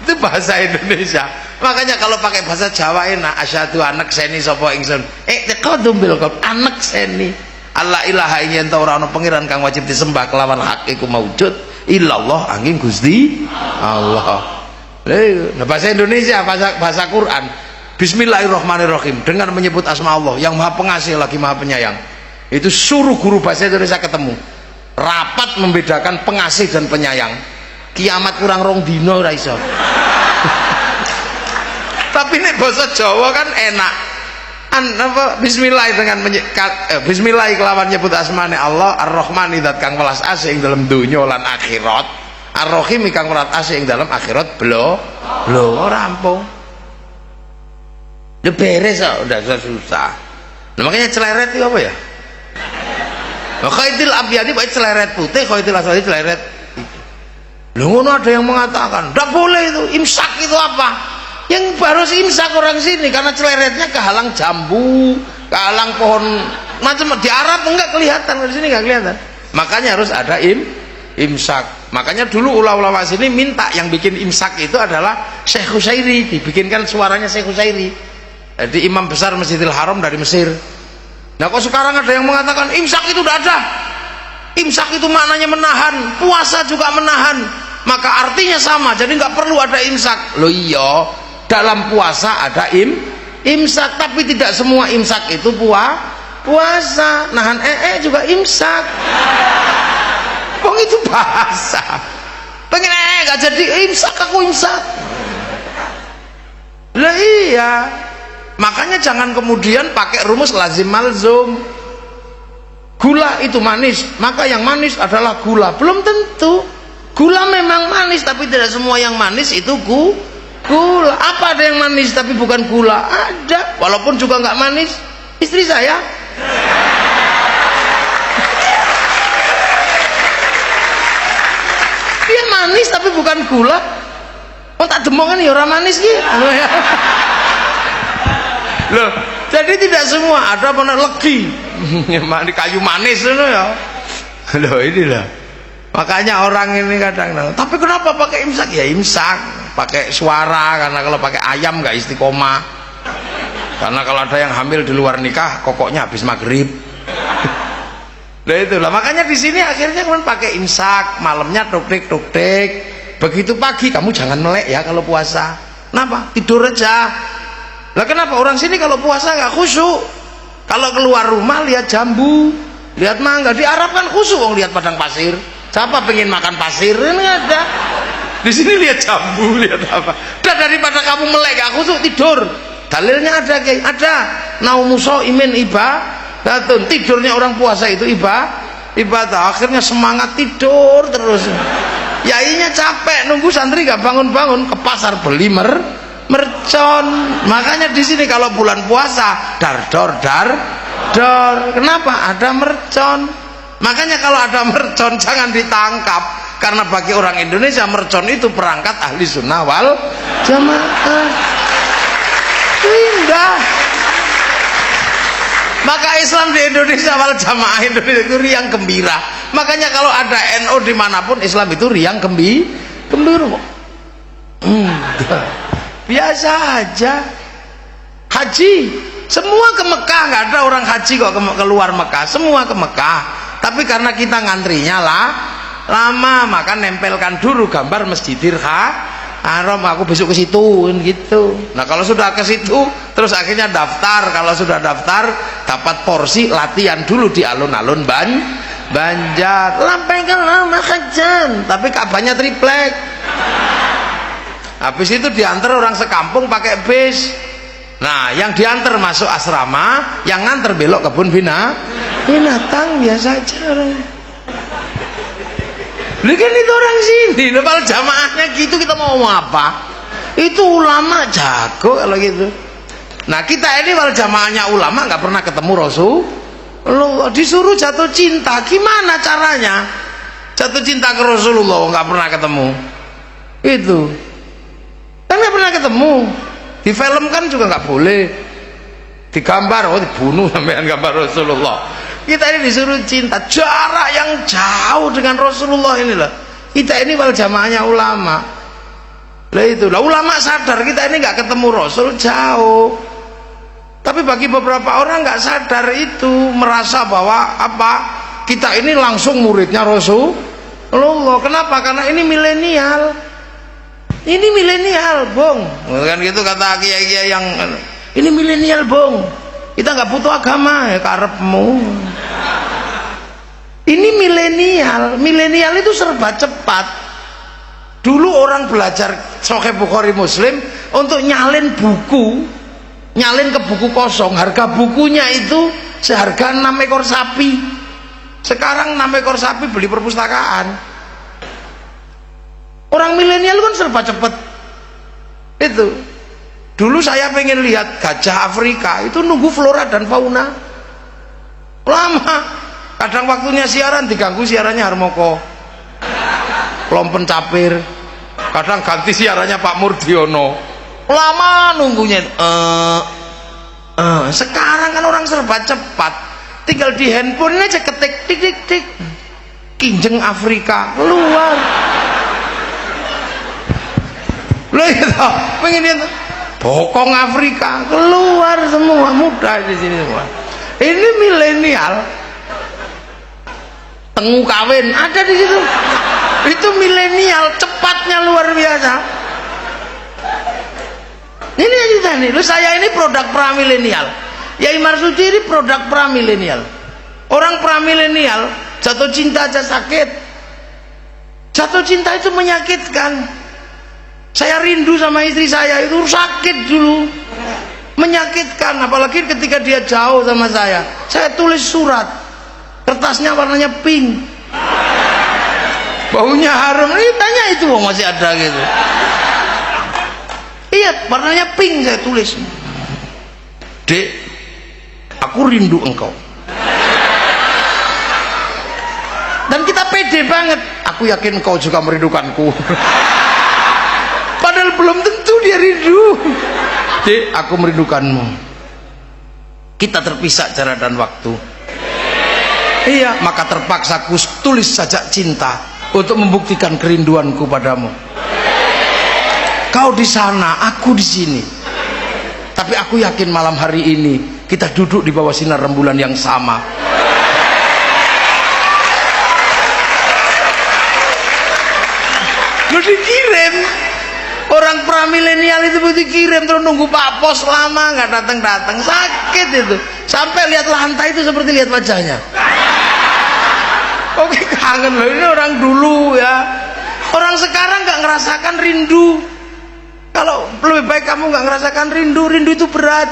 Itu bahasa Indonesia. Makanya kalau pakai bahasa Jawa enak. Asyhadu anak seni sapa ingsun. Taqaddum bil qaul anak seni. Allah ilaha ing yen ora ana pangeran kang wajib disembah kelawan hak iku maujud illallah angin Gusti Allah. Nah, bahasa Indonesia, bahasa Quran. Bismillahirrahmanirrahim, dengan menyebut asma Allah yang Maha Pengasih lagi Maha Penyayang. Itu suruh guru bahasa Indonesia ketemu. Rapat membedakan pengasih dan penyayang. Kiamat kurang rong dino ora iso. Tapi nek bahasa Jawa kan enak. Bismillah dengan Bismillah kelawan nyebut asmane Allah Ar-Rahman zat kang welas asih ing dalam dunya lan akhirat, Ar-Rahim kang welas asih ing dalam akhirat blo rampung. Udah beres kok, udah susah. Nah, makanya celeret itu apa ya? Khaitil abyadi pakai celeret putih, khaitil aswadi celeret. Loh, ngono ada yang mengatakan, "Enggak boleh itu, imsak itu apa?" Yang baru imsak orang sini karena celeretnya kehalang jambu, kehalang pohon macam di Arab enggak kelihatan, di sini enggak kelihatan. Makanya harus ada imsak. Makanya dulu ulama-ulama sini minta yang bikin imsak itu adalah Syekh Husairi, dibikinkan suaranya Syekh Husairi. Jadi imam besar Masjidil Haram dari Mesir. Nah, kok sekarang ada yang mengatakan imsak itu tidak ada. Imsak itu maknanya menahan, puasa juga menahan. Maka artinya sama, jadi nggak perlu ada imsak. Loh iya, dalam puasa ada imsak, tapi tidak semua imsak itu puasa. Nahan juga imsak. Bang itu bahasa. Pengen nggak jadi imsak, aku imsak. Lah iya. Makanya jangan kemudian pakai rumus lazim malzum. Gula itu manis, maka yang manis adalah gula. Belum tentu. Gula memang manis, tapi tidak semua yang manis itu gula. Apa ada yang manis tapi bukan gula? Ada, walaupun juga nggak manis. Istri saya dia manis tapi bukan gula. Oh, tak demongan ya orang manis gitu. Loh, jadi tidak semua ada benar legi. Kayu manis itu ya. Loh, inilah. Makanya orang ini kadang, tapi kenapa pakai imsak? Ya imsak, pakai suara, karena kalau pakai ayam nggak istiqomah. Karena kalau ada yang hamil di luar nikah, kokoknya habis maghrib. Nah itulah, makanya di sini akhirnya kan pakai imsak, malamnya tuk-tik. Begitu pagi kamu jangan melek ya kalau puasa. Kenapa? Tidur aja. Lah kenapa orang sini kalau puasa nggak khusyuk? Kalau keluar rumah lihat jambu, lihat mangga. Di Arab kan khusyuk, lihat padang pasir. Siapa pengen makan pasir? Ini ada. Di sini lihat jambu, lihat apa? Udah, daripada kamu melek gak khusyuk, tidur. Dalilnya ada, kayak ada. Naumuso imin ibadatun. Tidurnya orang puasa itu ibadah. Akhirnya semangat tidur terus. Yainya capek nunggu santri gak bangun-bangun, ke pasar beli mercon. Makanya di sini kalau bulan puasa dar. Kenapa? Ada mercon. Makanya kalau ada mercon jangan ditangkap, karena bagi orang Indonesia mercon itu perangkat ahli sunnah wal jamaah. Indah. Maka Islam di Indonesia wal jamaah Indonesia itu riang gembira. Makanya kalau ada NU dimanapun Islam itu riang gembira. Biasa aja. Haji semua ke Mekah, nggak ada orang haji kok keluar Mekah, semua ke Mekah. Tapi karena kita ngantrinya lama, maka nempelkan dulu gambar Masjidil Rom aku besok ke situ gitu. Nah kalau sudah ke situ terus akhirnya daftar, kalau sudah daftar dapat porsi latihan dulu di alun-alun Banjar. Lampai ke lama kejan, tapi Ka'bahnya triplek. Habis itu diantar orang sekampung pakai bis. Nah yang diantar masuk asrama, yang nganter belok kebun binatang biasa aja orang. Ini kan itu orang sini, kalau jamaahnya gitu kita mau ngomong apa? Itu ulama jago kalau gitu. Nah kita ini kalau jamaahnya ulama nggak pernah ketemu Rasul, disuruh jatuh cinta, gimana caranya? Jatuh cinta ke Rasulullah nggak pernah ketemu, itu kan nggak pernah ketemu. Di film kan juga nggak boleh, digambar, oh dibunuh sampean gambar Rasulullah. Kita ini disuruh cinta, jarak yang jauh dengan Rasulullah inilah. Kita ini wal jamaahnya ulama. Lah itulah ulama sadar kita ini nggak ketemu Rasul jauh. Tapi bagi beberapa orang nggak sadar itu, merasa bahwa apa? Kita ini langsung muridnya Rasulullah. Kenapa? Karena ini milenial. Ini milenial, Bong. Kan gitu kata kiai-kiai yang ini milenial, Bong. Kita nggak butuh agama ya karepmu. Ini milenial itu serba cepat. Dulu orang belajar Sahih Bukhari Muslim untuk nyalin buku, nyalin ke buku kosong, harga bukunya itu seharga 6 ekor sapi. Sekarang 6 ekor sapi beli perpustakaan. Orang milenial kan serba cepat itu. Dulu saya pengen lihat gajah Afrika itu nunggu flora dan fauna lama. Kadang waktunya siaran diganggu siarannya Harmoko Lompen Capir, kadang ganti siarannya Pak Murdiono, lama nunggunya. Sekarang kan orang serba cepat, tinggal di handphone aja ketik tik tik tik, kinjeng Afrika keluar. Loh itu pengen lihat bokong Afrika keluar semua, mudah di sini semua. Ini milenial, tengu kawin ada di situ. Itu milenial, cepatnya luar biasa. Ini aja nih, lu saya ini produk pra milenial. Yai Marsudi ini produk pra milenial. Orang pra milenial jatuh cinta aja sakit. Jatuh cinta itu menyakitkan. Saya rindu sama istri saya itu sakit dulu, menyakitkan, apalagi ketika dia jauh sama saya. Saya tulis surat, kertasnya warnanya pink, baunya harum. Ini tanya itu masih ada gitu. Iya, warnanya pink saya tulis. Dek, aku rindu engkau. Dan kita pede banget. Aku yakin engkau juga merindukanku. Padahal belum tentu dia rindu. Dek, aku merindukanmu. Kita terpisah jarak dan waktu. Iya, maka terpaksa aku tulis sajak cinta untuk membuktikan kerinduanku padamu. Kau di sana, aku di sini. Tapi aku yakin malam hari ini kita duduk di bawah sinar rembulan yang sama. Lu dikirim. Orang pramilenial itu dikirim terus nunggu Pak Pos lama nggak datang, sakit itu. Sampai lihat lantai itu seperti lihat wajahnya. Oke, kangen loh, ini orang dulu ya. Orang sekarang nggak ngerasakan rindu. Kalau lebih baik kamu nggak ngerasakan rindu itu berat.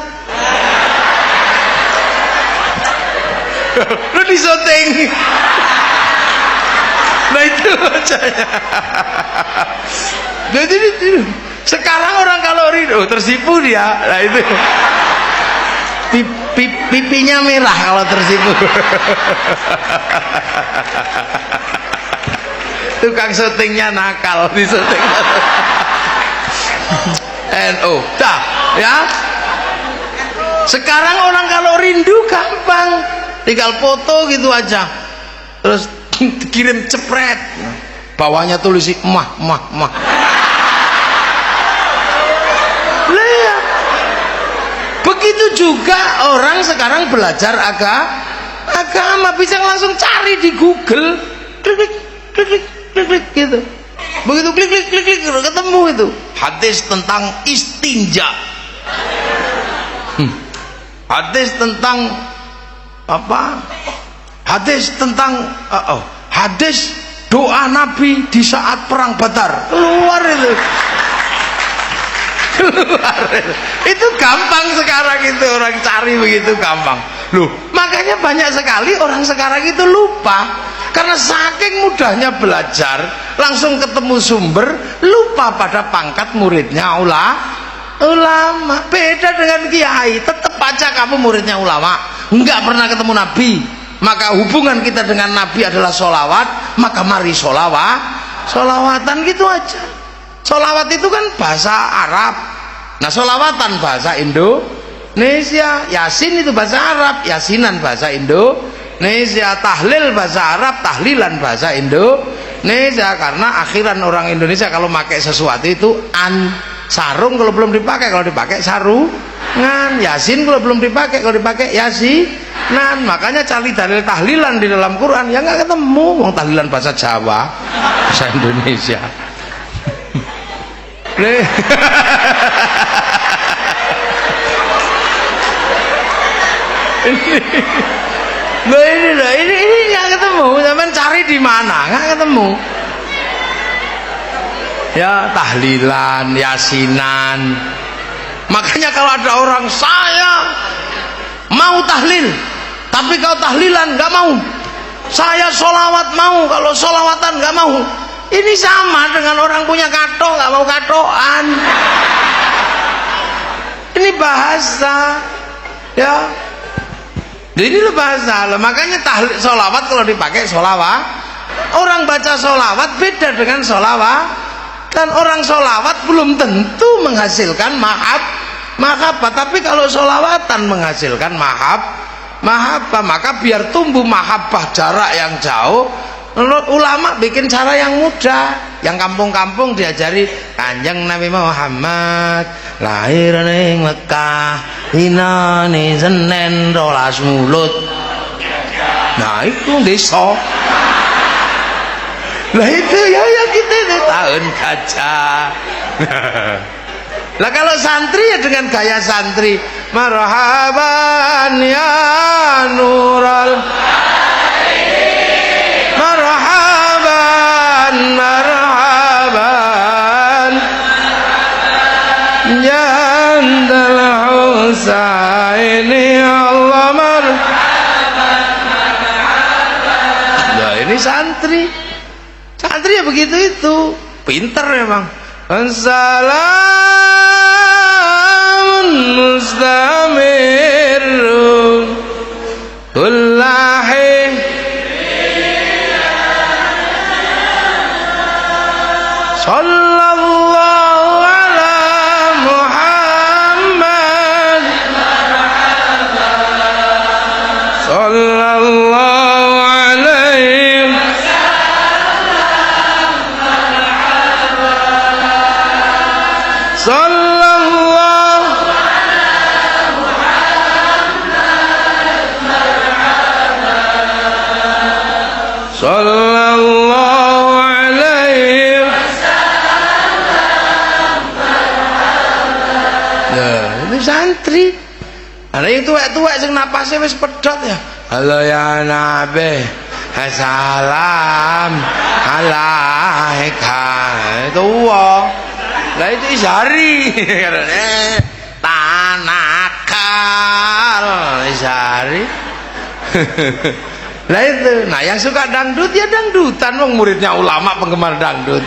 Lu disyuting. Nah itu wajahnya. Jadi sekarang orang kalau rindu tersipu dia. Nah itu pipinya merah kalau tersipu. Tukang syutingnya nakal di syuting. NO dah ya. Sekarang orang kalau rindu gampang, tinggal foto gitu aja terus dikirim cepret, bawahnya tulis mah. Begitu juga orang sekarang belajar agama bisa langsung cari di Google, klik gitu. Begitu klik klik klik klik ketemu itu hadis tentang istinja. Hadis tentang apa? Hadis tentang hadis doa Nabi di saat perang Badar. Keluar itu. Keluar itu. Itu gampang sekarang itu orang cari begitu gampang. Loh, makanya banyak sekali orang sekarang itu lupa karena saking mudahnya belajar, langsung ketemu sumber, lupa pada pangkat muridnya ulama. Beda dengan kiai, tetap aja kamu muridnya ulama, enggak pernah ketemu Nabi. Maka hubungan kita dengan Nabi adalah sholawat, maka mari sholawatan gitu aja. Sholawat itu kan bahasa Arab, nah sholawatan bahasa Indonesia. Yasin itu bahasa Arab, yasinan bahasa Indonesia. Tahlil bahasa Arab, tahlilan bahasa Indonesia. Karena akhiran orang Indonesia kalau pakai sesuatu itu sarung kalau belum dipakai, kalau dipakai sarungan. Yasin kalau belum dipakai, kalau dipakai yasinan. Makanya cari dalil tahlilan di dalam Quran ya nggak ketemu. Wong tahlilan bahasa Jawa, bahasa Indonesia. ini nggak ketemu. Zaman cari di mana nggak ketemu. Ya tahlilan, yasinan. Makanya kalau ada orang, saya mau tahlil tapi kalau tahlilan nggak mau, saya sholawat mau, kalau sholawatan nggak mau. Ini sama dengan orang punya kato nggak mau katoan. Ini bahasa ya, ini bahasa. Makanya tahlil, sholawat kalau dipakai sholawat, orang baca sholawat beda dengan sholawat. Dan orang sholawat belum tentu menghasilkan mahabbah, tapi kalau sholawatan menghasilkan mahabbah, maka biar tumbuh mahabbah jarak yang jauh, ulama bikin cara yang mudah. Yang kampung-kampung diajari Kanjeng Nabi Muhammad lahir ning Mekah dinane Senin 12 Mulud. Nah itu desa. Lah itu ya kita ini tahun gajah. Lah kalau santri ya dengan gaya santri, marhaban ya nural, marhaban marhaban jandal Husaini Allah marhaban marhaban. Nah ini santri ya begitu itu, pinter memang. Assalamun mustamirun kullahi sallallahu ala Muhammad sallallahu alaihi sallallahu sallallahu alaihi wasallam. Nah, ini santri. Ada yang tua-tua sing napasnya wis pedot ya. Halo ya Nabi, assalam alaika. Tua. Lah itu Isyari. Tanakal Isyari. Lah itu. Nah yang suka dangdut ya dangdutan, wong muridnya ulama penggemar dangdut.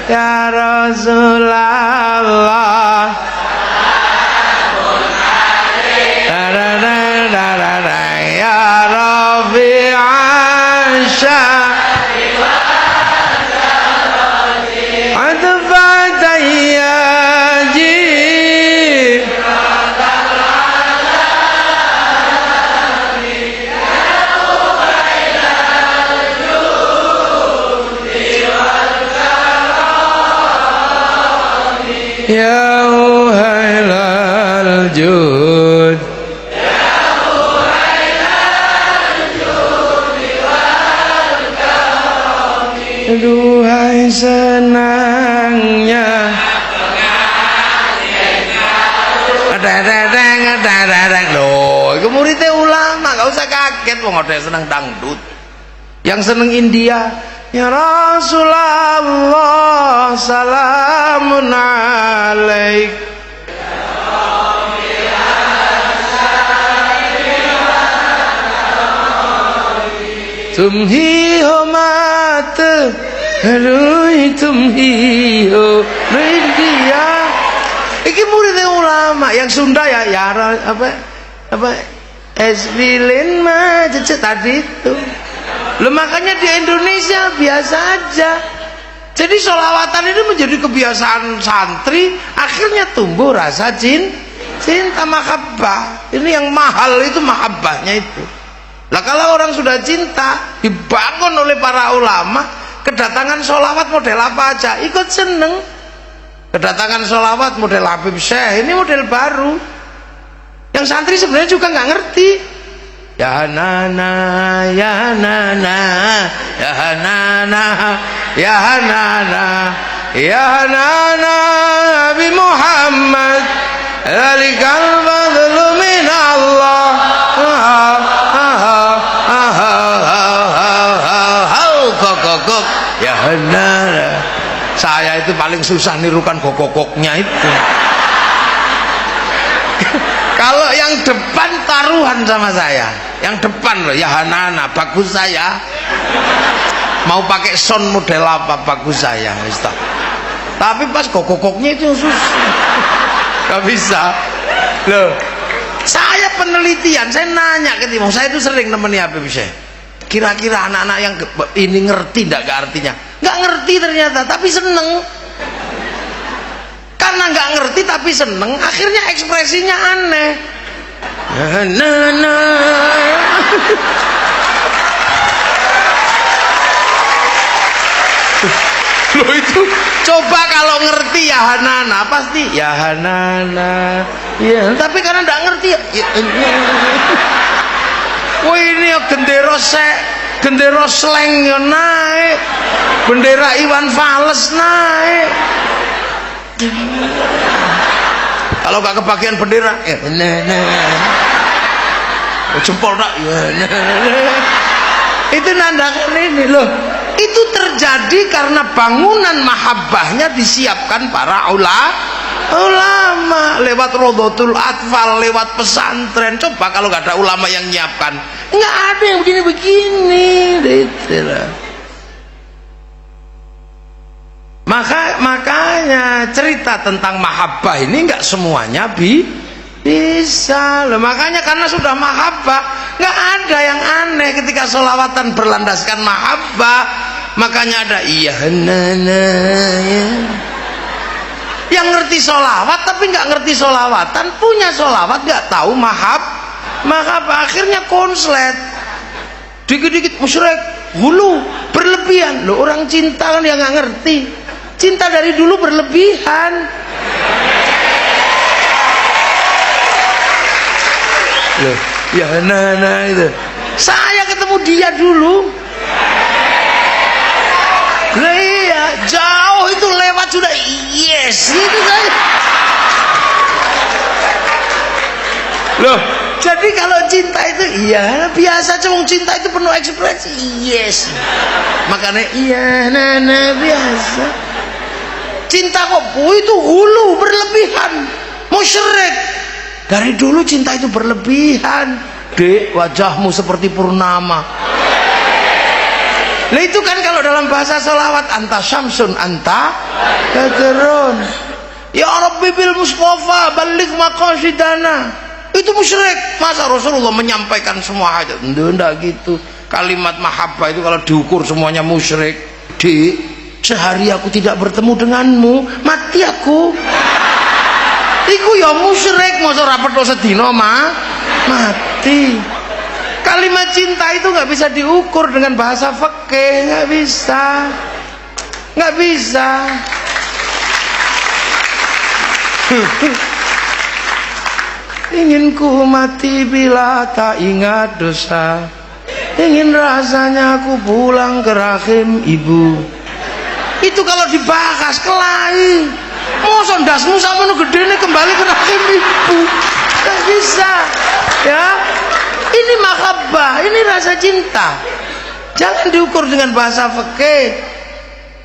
Ya Rasulullah ya Rabbi Asya ya Uhailal Jud ya Uhailal Jud wal Karami Alay senangnya loh, itu muridnya ulama, gak usah kaget wong ada yang seneng dangdut, yang seneng India. Ya Rasulullah salamun alaik tumhi homat lui tumhi ho India. Iki muridnya ulama. Yang Sunda ya apa esbilin mah tadi itu. Loh, makanya di Indonesia biasa aja. Jadi sholawatan ini menjadi kebiasaan santri, akhirnya tumbuh rasa cinta mahabbah. Ini yang mahal itu mahabbahnya itu. Lah kalau orang sudah cinta, dibangun oleh para ulama, kedatangan sholawat model apa aja ikut seneng. Kedatangan sholawat model Habib Syekh ini model baru. Yang santri sebenarnya juga nggak ngerti. Ya nana, ya nana, ya nana, ya nana, ya nana, Nabi Muhammad, Zalikal fadlu min Allah. Ya nana. Saya itu paling susah nirukan gogokoknya itu. Kalau yang depan taruhan sama saya, yang depan loh, ya Hanana, bagus saya. Mau pakai sound model apa bagus saya, Ustaz. Tapi pas gogokoknya itu susah, gak bisa. Loh, saya penelitian, saya nanya ke Timong, saya itu sering nemeni Habib Syekh. Kira-kira anak-anak yang ini ngerti nggak artinya? Nggak ngerti ternyata, tapi seneng. Karena nggak ngerti tapi seneng, akhirnya ekspresinya aneh. Loh itu coba kalau ngerti ya Hanana pasti ya Hanana ya, tapi karena nggak ngerti ya, wah ini ya gendera sleng ya naik, bendera Iwan Fals naik. Kalau gak kebagian bendera ya jempol tak ya itu nandakan ini loh. Itu terjadi karena bangunan mahabbahnya disiapkan para ulama lewat Rodotul Atfal, lewat pesantren. Coba kalau gak ada ulama yang nyiapkan, nggak ada yang begini-begini gitu lah. Makanya cerita tentang mahabbah ini nggak semuanya bisa loh. Makanya karena sudah mahabbah, nggak ada yang aneh ketika sholawatan berlandaskan mahabbah. Makanya ada iya nana ya. Yang ngerti sholawat tapi nggak ngerti sholawatan, punya sholawat nggak tahu mahabbah, akhirnya konslet. Dikit-dikit musyrik, hulu, berlebihan. Loh, orang cinta kan yang nggak ngerti. Cinta dari dulu berlebihan. Loh, ya nana itu. Saya ketemu dia dulu. Iya, jauh itu lewat sudah yes itu saya. Loh, jadi kalau cinta itu iya biasa, cuma cinta itu penuh ekspresi yes. Makanya iya nana biasa. Cinta kok itu hulu berlebihan, musyrik. Dari dulu cinta itu berlebihan. Dek, wajahmu seperti purnama. Nah itu kan kalau dalam bahasa sholawat, anta syamsun anta badrun ya Rabbi bil Mustafa balik maqasidana. Itu musyrik. Masa Rasulullah menyampaikan semua hajat? Enggak gitu. Kalimat mahabbah itu kalau diukur semuanya musyrik. Sehari aku tidak bertemu denganmu, mati aku. Iku ya musyrik, masa rapet dosa dino mati. Kalimat cinta itu nggak bisa diukur dengan bahasa fikih, nggak bisa. Ingin ku mati bila tak ingat dosa, ingin rasanya aku pulang ke rahim ibu. itu kalau dibahas kelahi. Mosok ndasmu sakmono gedene kembali ke rahim ibu. Nggak bisa. Ya. Ini mahabbah, ini rasa cinta. Jangan diukur dengan bahasa fikih.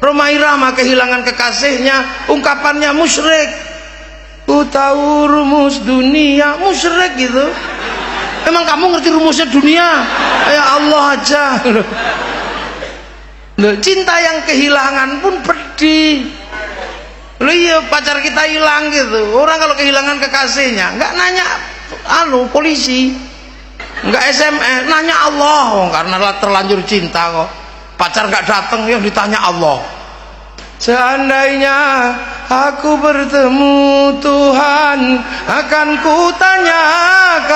Roma Irama kehilangan kekasihnya, ungkapannya musyrik. Ku tahu rumus dunia, musyrik gitu. Emang kamu ngerti rumusnya dunia? Ya Allah aja. Loh, cinta yang kehilangan pun pedih. Loh iya, pacar kita hilang gitu. Orang kalau kehilangan kekasihnya nggak nanya polisi, nggak SMS, nanya Allah. Karena terlanjur cinta kok. Pacar nggak datang, yang ditanya Allah. Seandainya aku bertemu Tuhan, akan kutanyakan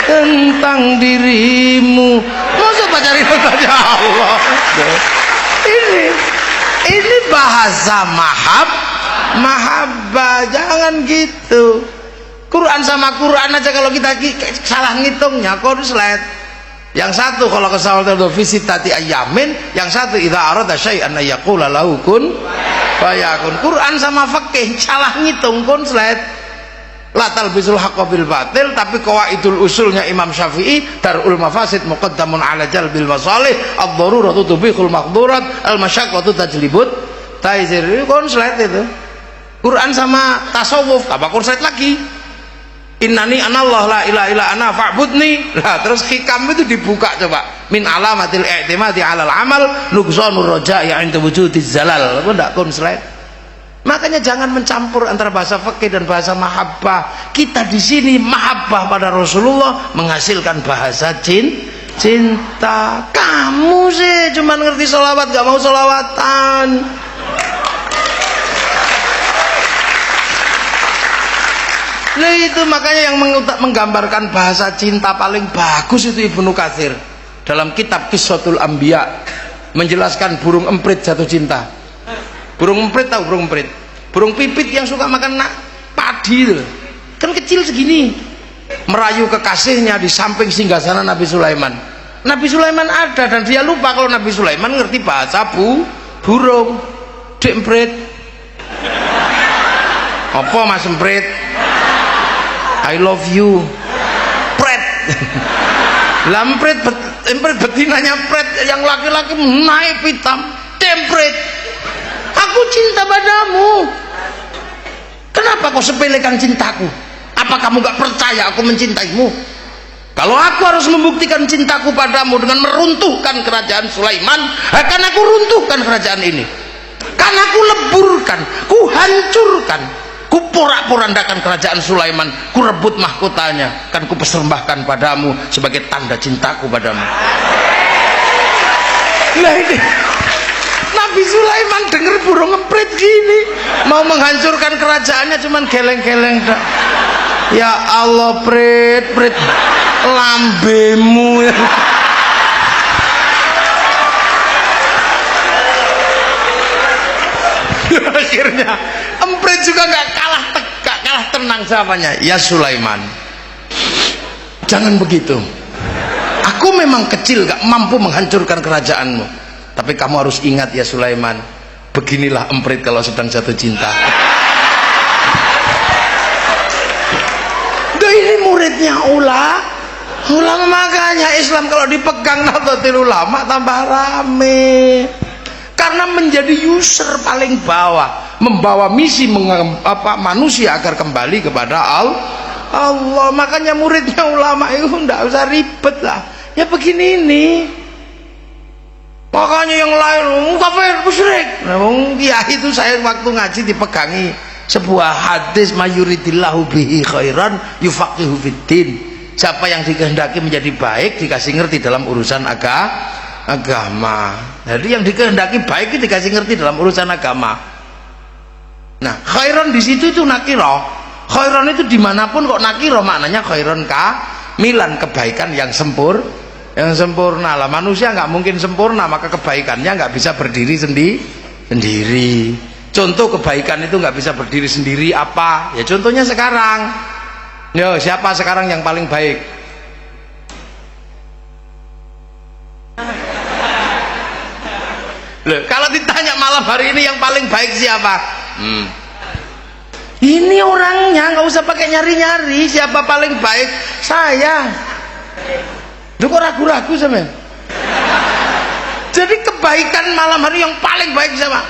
tentang dirimu. Masa pacar itu tanya Allah? Ini bahasa mahabbah. Jangan gitu. Quran sama Quran aja kalau kita salah ngitungnya konslet. Yang satu kalau kesalahan visitati ayamin, yang satu idza arada syai'an yaqula lahu kun fayakun. Quran sama fikih salah ngitung konslet. La talbisul haqqo bil batil, tapi qawaidul usulnya Imam Syafi'i darul mafasid muqaddamun ala jalbil masalih, ad-daruratu tubihul maqdurat, al-masyaqqatu tajlibut taizir. Konslet itu. Quran sama tasawuf apa konslet lagi? Innani anallah la ilaha illa ana fa'budni. Nah, terus hikam itu dibuka coba. Min alamatil i'timadi 'alal amal nuqsanur raja'i 'inda wujudiz zalal. Apa ndak konslet? Makanya jangan mencampur antara bahasa fikih dan bahasa mahabbah. Kita di sini mahabbah pada Rasulullah menghasilkan bahasa cinta. Kamu sih cuma ngerti sholawat, gak mau sholawatan. Nah itu makanya yang menggambarkan bahasa cinta paling bagus itu Ibnu Katsir dalam kitab Qissatul Anbiya, menjelaskan burung emprit jatuh cinta. Burung emprit, tahu burung emprit? Burung pipit yang suka makan padi itu. Kan kecil segini, merayu kekasihnya di samping singgasana Nabi Sulaiman. Nabi Sulaiman ada dan dia lupa kalau Nabi Sulaiman ngerti bahasa burung. Dek emprit, apa mas emprit? I love you, pret. Lampret, betinanya pret, yang laki-laki naik hitam, tempret. Aku cinta padamu. Kenapa kau sepelekan cintaku? Apa kamu gak percaya aku mencintaimu? Kalau aku harus membuktikan cintaku padamu dengan meruntuhkan kerajaan Sulaiman, akan aku runtuhkan kerajaan ini. Kan aku leburkan, ku hancurkan, ku porak-porandakan kerajaan Sulaiman, ku rebut mahkotanya, kan ku persembahkan padamu sebagai tanda cintaku padamu. Nah ini Nabi Sulaiman dengar burung emprit gini, mau menghancurkan kerajaannya cuman geleng-geleng. Ya Allah, prit lambemu. Akhirnya emprit juga gak kalah tenang jawabannya. Ya Sulaiman, jangan begitu. Aku memang kecil gak mampu menghancurkan kerajaanmu, tapi kamu harus ingat ya Sulaiman, beginilah emprit kalau sedang jatuh cinta. Ini muridnya ulama, makanya Islam kalau dipegang Nahdlatul Ulama tambah rame. Karena menjadi user paling bawah, membawa misi manusia agar kembali kepada Allah. Makanya muridnya ulama itu enggak usah ribet lah, ya begini ini. Makanya yang lain kafir musyrik. Nah, kiai itu saya waktu ngaji dipegangi sebuah hadis, mayuridillahu bihi khairan yufaqihu fiddin. Siapa yang dikehendaki menjadi baik dikasih ngerti dalam urusan agama. Jadi yang dikehendaki baik itu dikasih ngerti dalam urusan agama. Nah, khairan di situ itu nakiro. Khairan itu dimanapun kok nakiro, maknanya khairan kamilan, kebaikan yang sempurna lah. Manusia nggak mungkin sempurna, maka kebaikannya nggak bisa berdiri sendiri. Contoh kebaikan itu nggak bisa berdiri sendiri apa? Ya contohnya sekarang. Yo, siapa sekarang yang paling baik? Loh, kalau ditanya malam hari ini yang paling baik siapa? Ini orangnya, nggak usah pakai nyari-nyari siapa paling baik. Saya. Lu kok ragu-ragu sama? Jadi kebaikan malam hari yang paling baik siapa?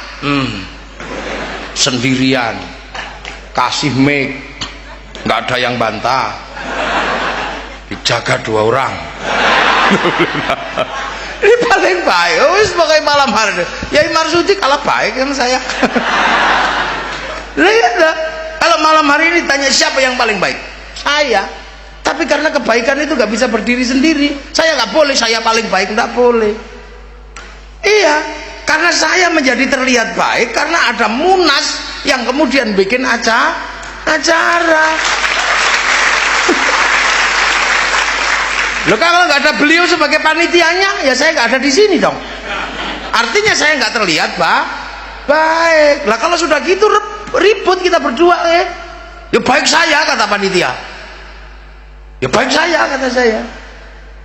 Sendirian, kasih mic, nggak ada yang bantah, dijaga 2 orang. Ini paling baik. Sebagai malam hari Yai Marsudi kalah baik kan saya. Lihat lah, kalau malam hari ini tanya siapa yang paling baik, saya. Tapi karena kebaikan itu nggak bisa berdiri sendiri, saya nggak boleh saya paling baik, nggak boleh. Iya, karena saya menjadi terlihat baik karena ada Munas yang kemudian bikin acara. Loh, kalau nggak ada beliau sebagai panitianya, ya saya nggak ada di sini dong. Artinya saya nggak terlihat baik. Lah kalau sudah gitu ribut kita berdua, ya baik saya kata panitia. Ya baik saya kata saya.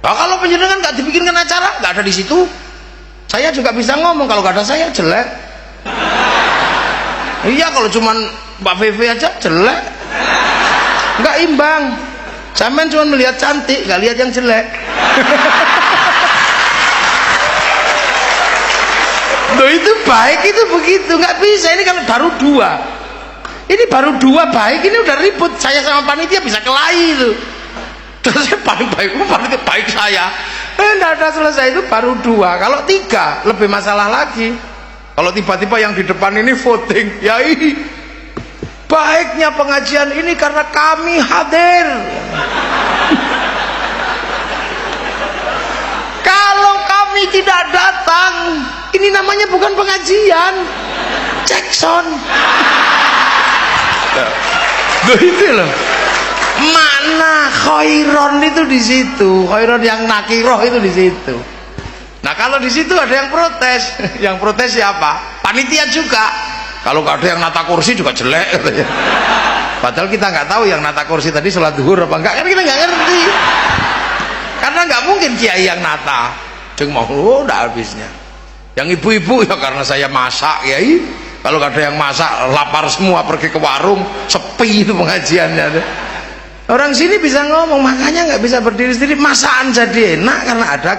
Nah, kalau penjenengan nggak dibikinkan acara, nggak ada di situ, saya juga bisa ngomong kalau nggak ada saya jelek. Iya, kalau cuman Mbak Vivi aja jelek, nggak imbang. Sampean cuma melihat cantik, nggak lihat yang jelek. Loh, itu baik itu begitu, nggak bisa. Ini kalau baru 2, ini baru 2 baik, ini udah ribut. Saya sama panitia bisa kelahi itu. Terus paling baik, panitia baik saya. Nggak ada selesai, itu baru 2. Kalau 3 lebih masalah lagi. Kalau tiba-tiba yang di depan ini voting, Yai, baiknya pengajian ini karena kami hadir. Kalau kami tidak datang, ini namanya bukan pengajian, Jackson. Loh, itu loh. Mana khairon itu di situ, khairon yang nakiroh itu di situ. Nah, kalau di situ ada yang protes, yang protes siapa? Panitia juga. Kalau nggak ada yang nata kursi juga jelek katanya. Padahal kita nggak tahu yang nata kursi tadi sholat duhur apa enggak, kan kita nggak ngerti. Karena nggak mungkin kiai yang nata. Cuma udah habisnya. Yang ibu-ibu ya karena saya masak, Kiai. Kalau nggak ada yang masak, lapar semua pergi ke warung, sepi itu pengajiannya. Orang sini bisa ngomong, makanya nggak bisa berdiri sendiri. Masakan jadi enak karena ada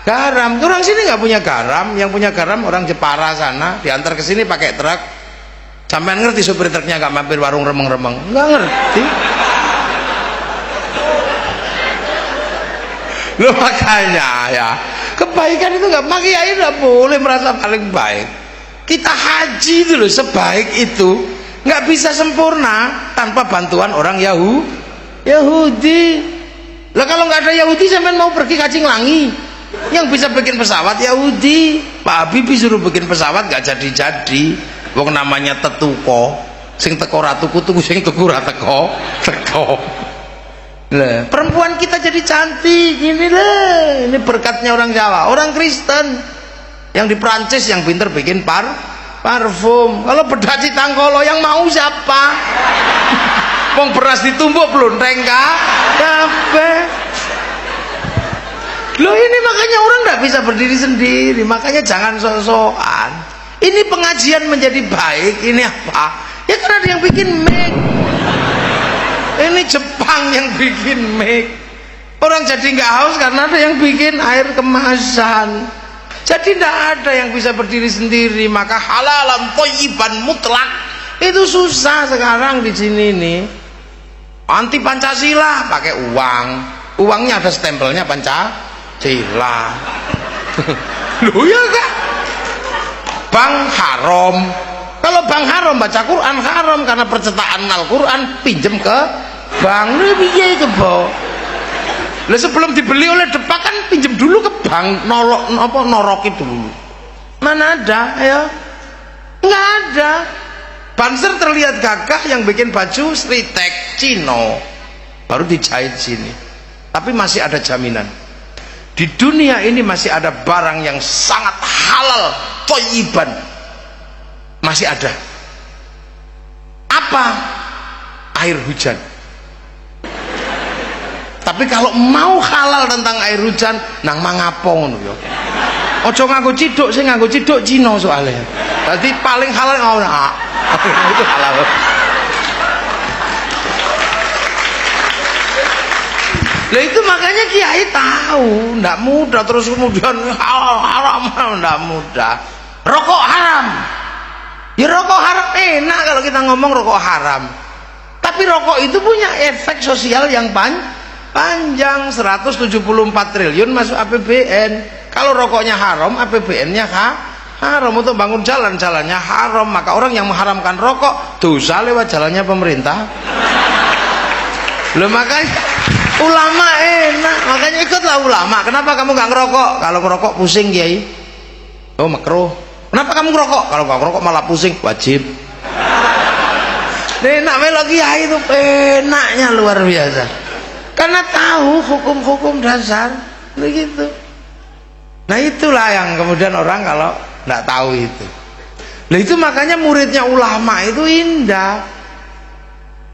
garam. Orang sini nggak punya garam, yang punya garam orang Jepara sana, diantar ke sini pakai truk. Sampean ngerti supir truknya nggak mampir warung remeng-remeng? Nggak ngerti. Loh, makanya ya, kebaikan itu nggak, makanya nggak boleh merasa paling baik. Kita haji itu loh, sebaik itu nggak bisa sempurna tanpa bantuan orang Yahudi. Lah kalau nggak ada Yahudi, sampean mau pergi kancing langi? Yang bisa bikin pesawat Yahudi. Pak Habibie suruh bikin pesawat nggak jadi. Wong namanya tetuko, sing teko ra tuku, sing tuku ra teko. Lah, perempuan kita jadi cantik gini lah. Ini berkatnya orang Jawa, orang Kristen yang di Prancis yang pinter bikin parfum. Kalau bedaci tangkolo yang mau siapa? Wong beras ditumbuk blonteng kabeh. Loh, ini makanya orang nggak bisa berdiri sendiri. Makanya jangan sok-sokan. Ini pengajian menjadi baik, ini apa? Ya karena ada yang bikin mic. Ini Jepang yang bikin mic. Orang jadi nggak haus karena ada yang bikin air kemasan. Jadi tidak ada yang bisa berdiri sendiri. Maka halalan thayyiban mutlak itu susah sekarang di sini nih. Anti Pancasila pakai uang. Uangnya ada stempelnya Pancasila. Loh ya kak, bank haram. Kalau bank haram baca Quran haram karena percetakan Al-Quran pinjem ke bank. Lebih itu boh. Lah sebelum dibeli oleh Depak kan pinjem dulu ke bank, norokin dulu. Mana ada ya? Nggak ada. Banser terlihat gagah yang bikin baju Sritek Cino baru dijahit sini. Tapi masih ada jaminan. Di dunia ini masih ada barang yang sangat halal, thayyiban. Masih ada. Apa? Air hujan. Tapi kalau mau halal tentang air hujan, nang mangapong ya. Ojo nganggo ciduk, sing nganggo ciduk Cina soalnya. Dadi paling halal ora. Itu halal. Lah itu makanya kiai tahu, ndak mudah terus kemudian haram ndak mudah. Rokok haram. Ya rokok haram enak kalau kita ngomong rokok haram. Tapi rokok itu punya efek sosial yang panjang, 174 triliun masuk APBN. Kalau rokoknya haram, APBN-nya haram. Untuk bangun jalan-jalannya haram. Maka orang yang mengharamkan rokok dosa lewat jalannya pemerintah. Loh makanya ulama enak, makanya ikutlah ulama. Kenapa kamu nggak ngerokok? Kalau ngerokok pusing kiai. Oh makruh. Kenapa kamu ngerokok? Kalau nggak ngerokok malah pusing. Wajib. Enak melok kiai itu enaknya luar biasa. Karena tahu hukum-hukum dasar begitu. Nah itulah yang kemudian orang kalau nggak tahu itu. Nah itu makanya muridnya ulama itu indah.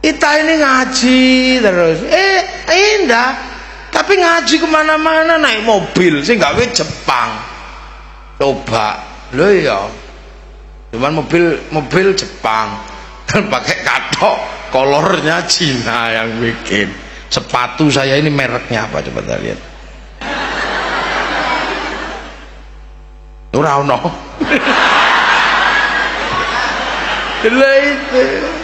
Kita ini ngaji terus, indah. Tapi ngaji kemana-mana naik mobil, sih nggak ke Jepang. Coba, lo ya. Cuman mobil Jepang, dan pakai katok, kolornya Cina yang bikin. Sepatu saya ini mereknya apa coba kita lihat. Ora-ono. Lah itu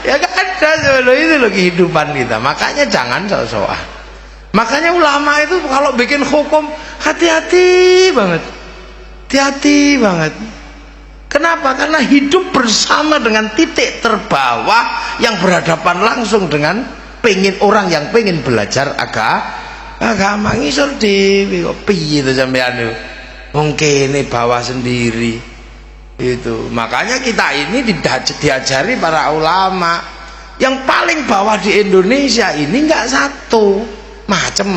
ya gak ada sebenarnya, itu loh kehidupan kita. Makanya jangan sok-sokan. Makanya ulama itu kalau bikin hukum hati-hati banget, hati-hati banget. Kenapa? Karena hidup bersama dengan titik terbawah yang berhadapan langsung dengan orang yang pengen belajar agama. Ngisor dewi kok piye to sampean itu mungkin ini bawa sendiri. Itu makanya kita ini diajari para ulama yang paling bawah di Indonesia ini nggak satu macem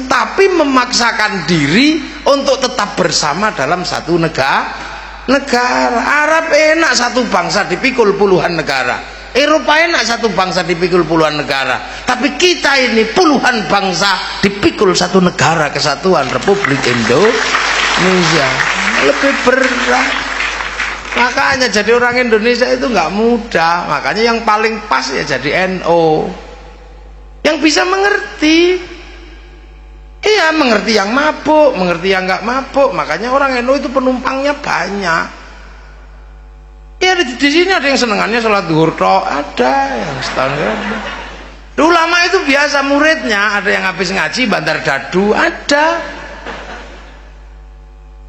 tapi memaksakan diri untuk tetap bersama dalam satu negara. Arab enak satu bangsa dipikul puluhan negara, Eropa enak satu bangsa dipikul puluhan negara, tapi kita ini puluhan bangsa dipikul satu negara, Kesatuan Republik Indonesia. Lebih berat. Makanya jadi orang Indonesia itu nggak mudah. Makanya yang paling pas ya jadi NO yang bisa mengerti. Iya, mengerti yang mabuk, mengerti yang nggak mabuk. Makanya orang NO itu penumpangnya banyak. Ya di sini ada yang senengannya sholat zuhur tok, ada yang setahun ada. Ulama itu biasa muridnya, ada yang habis ngaji bandar dadu, ada.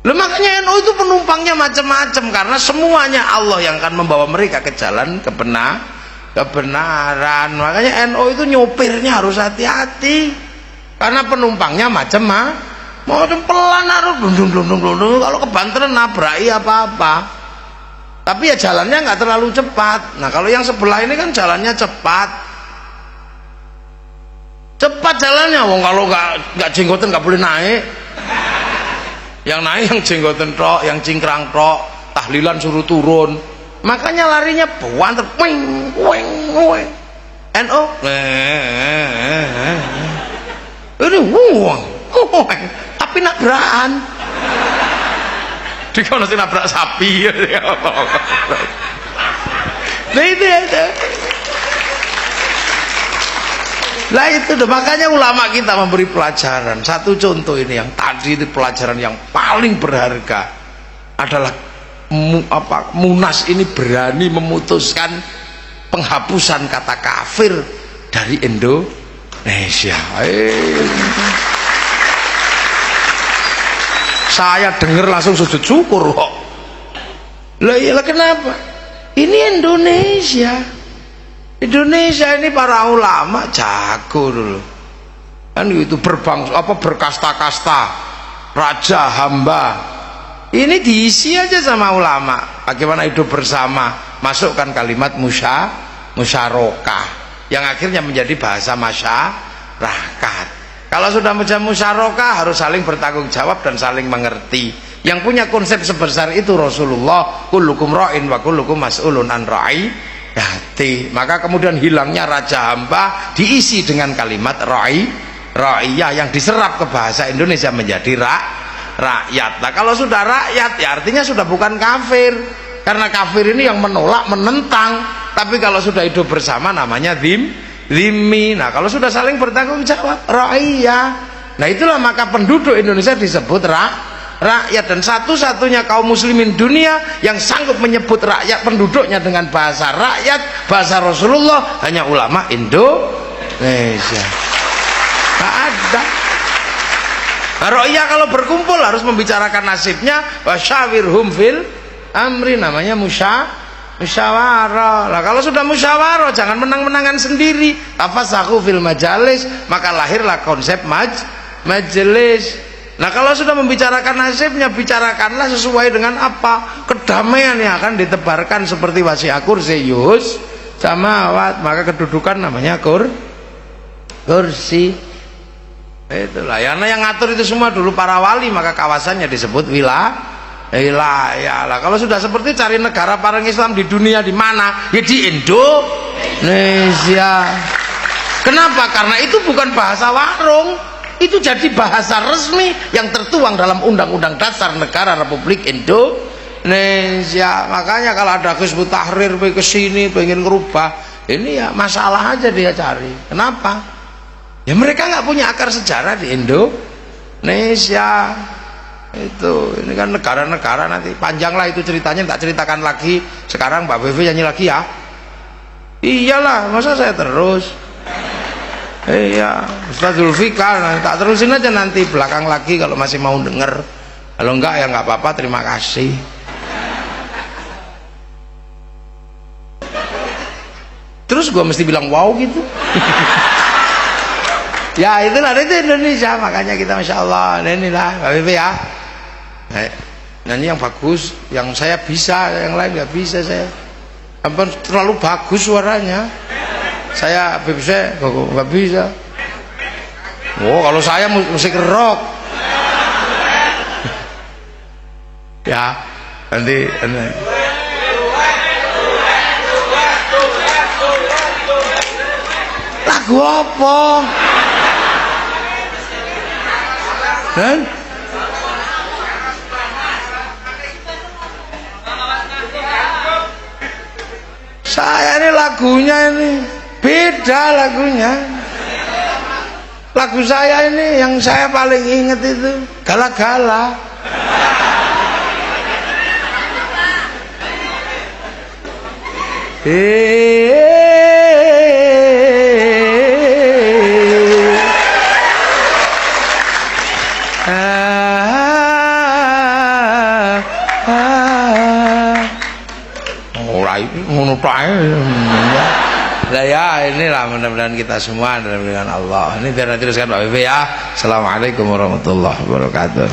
Loh, makanya NU itu penumpangnya macam-macam karena semuanya Allah yang akan membawa mereka ke jalan kebenaran. Makanya NU itu nyopirnya harus hati-hati karena penumpangnya macam pelan harus dundung. Kalau kebanteran nabraki apa-apa. Tapi ya jalannya nggak terlalu cepat. Nah kalau yang sebelah ini kan jalannya cepat jalannya. Wong kalau nggak jenggotan nggak boleh naik. Yang naik yang jenggoten tok, yang cingkrang tok, tahlilan suruh turun. Makanya larinya banter, wing. NO, ini tapi nabrakan. Dikono sing nabrak sapi. Nah itu. Lah itu makanya ulama kita memberi pelajaran. Satu contoh ini yang tadi itu pelajaran yang paling berharga adalah Munas ini berani memutuskan penghapusan kata kafir dari Indonesia. Saya dengar langsung sujud syukur kok. Lah iyalah kenapa? Ini Indonesia ini para ulama jago dulu kan itu berkasta-kasta, raja hamba. Ini diisi aja sama ulama. Bagaimana hidup bersama, masukkan kalimat musyarakah yang akhirnya menjadi bahasa masyarakat. Kalau sudah menjadi musyarakah harus saling bertanggung jawab dan saling mengerti. Yang punya konsep sebesar itu Rasulullah, kullukum ra'in wa kullukum mas'ulun an ra'iyati. Maka kemudian hilangnya raja hamba diisi dengan kalimat ra'iyah yang diserap ke bahasa Indonesia menjadi rakyat. Nah kalau sudah rakyat ya artinya sudah bukan kafir, karena kafir ini yang menolak, menentang. Tapi kalau sudah hidup bersama namanya dhimmi. Nah kalau sudah saling bertanggung jawab, ra'iyah. Nah itulah maka penduduk Indonesia disebut rakyat. Dan satu-satunya kaum muslimin dunia yang sanggup menyebut rakyat penduduknya dengan bahasa rakyat, bahasa Rasulullah, hanya ulama Indonesia. Tak ada. Nah, ra'iyah kalau berkumpul harus membicarakan nasibnya, wasyawirhum fil amri, namanya musyawarah. Nah kalau sudah musyawarah jangan menang-menangan sendiri, tafassahu fil majalis, maka lahirlah konsep majelis. Nah kalau sudah membicarakan nasibnya, bicarakanlah sesuai dengan apa? Kedamaian yang akan ditebarkan seperti wasi'a kursiyus samawat, maka kedudukan namanya kursi. Itulah yang ngatur itu semua dulu para wali, maka kawasannya disebut wilayah. Lah kalau sudah seperti cari negara parang Islam di dunia di mana? Ya di Indonesia. Kenapa? Karena itu bukan bahasa warung, itu jadi bahasa resmi yang tertuang dalam Undang-Undang Dasar Negara Republik Indonesia. Makanya kalau ada Hizbut Tahrir ke sini pengen ngerubah, ini ya masalah aja dia cari. Kenapa? Ya mereka nggak punya akar sejarah di Indonesia. Itu ini kan negara-negara, nanti panjanglah itu ceritanya, tak ceritakan lagi. Sekarang Mbak Bebe nyanyi lagi ya. Iyalah, masa saya terus. Iya, Ustaz Zulfikar, tak terusin aja nanti belakang lagi kalau masih mau denger. Kalau enggak ya nggak apa-apa, terima kasih. Terus gua mesti bilang wow gitu. Ya itulah, itu Indonesia, makanya kita Masya Allah, inilah Mbak Bebe ya. Nyanyi yang bagus, yang saya bisa, yang lain nggak bisa saya. Ampun, terlalu bagus suaranya. Saya bisa, nggak bisa. Oh kalau saya musik rock. Ya nanti. Lagu apa? Dan saya ini lagunya ini beda lagunya. Lagu saya ini yang saya paling ingat itu Gala-Gala. Ngono tae. Lah ya inilah, mudah-mudahan kita semua dengan Allah. Ini biar nanti teruskan Pak Bebe ya. Assalamualaikum warahmatullahi wabarakatuh.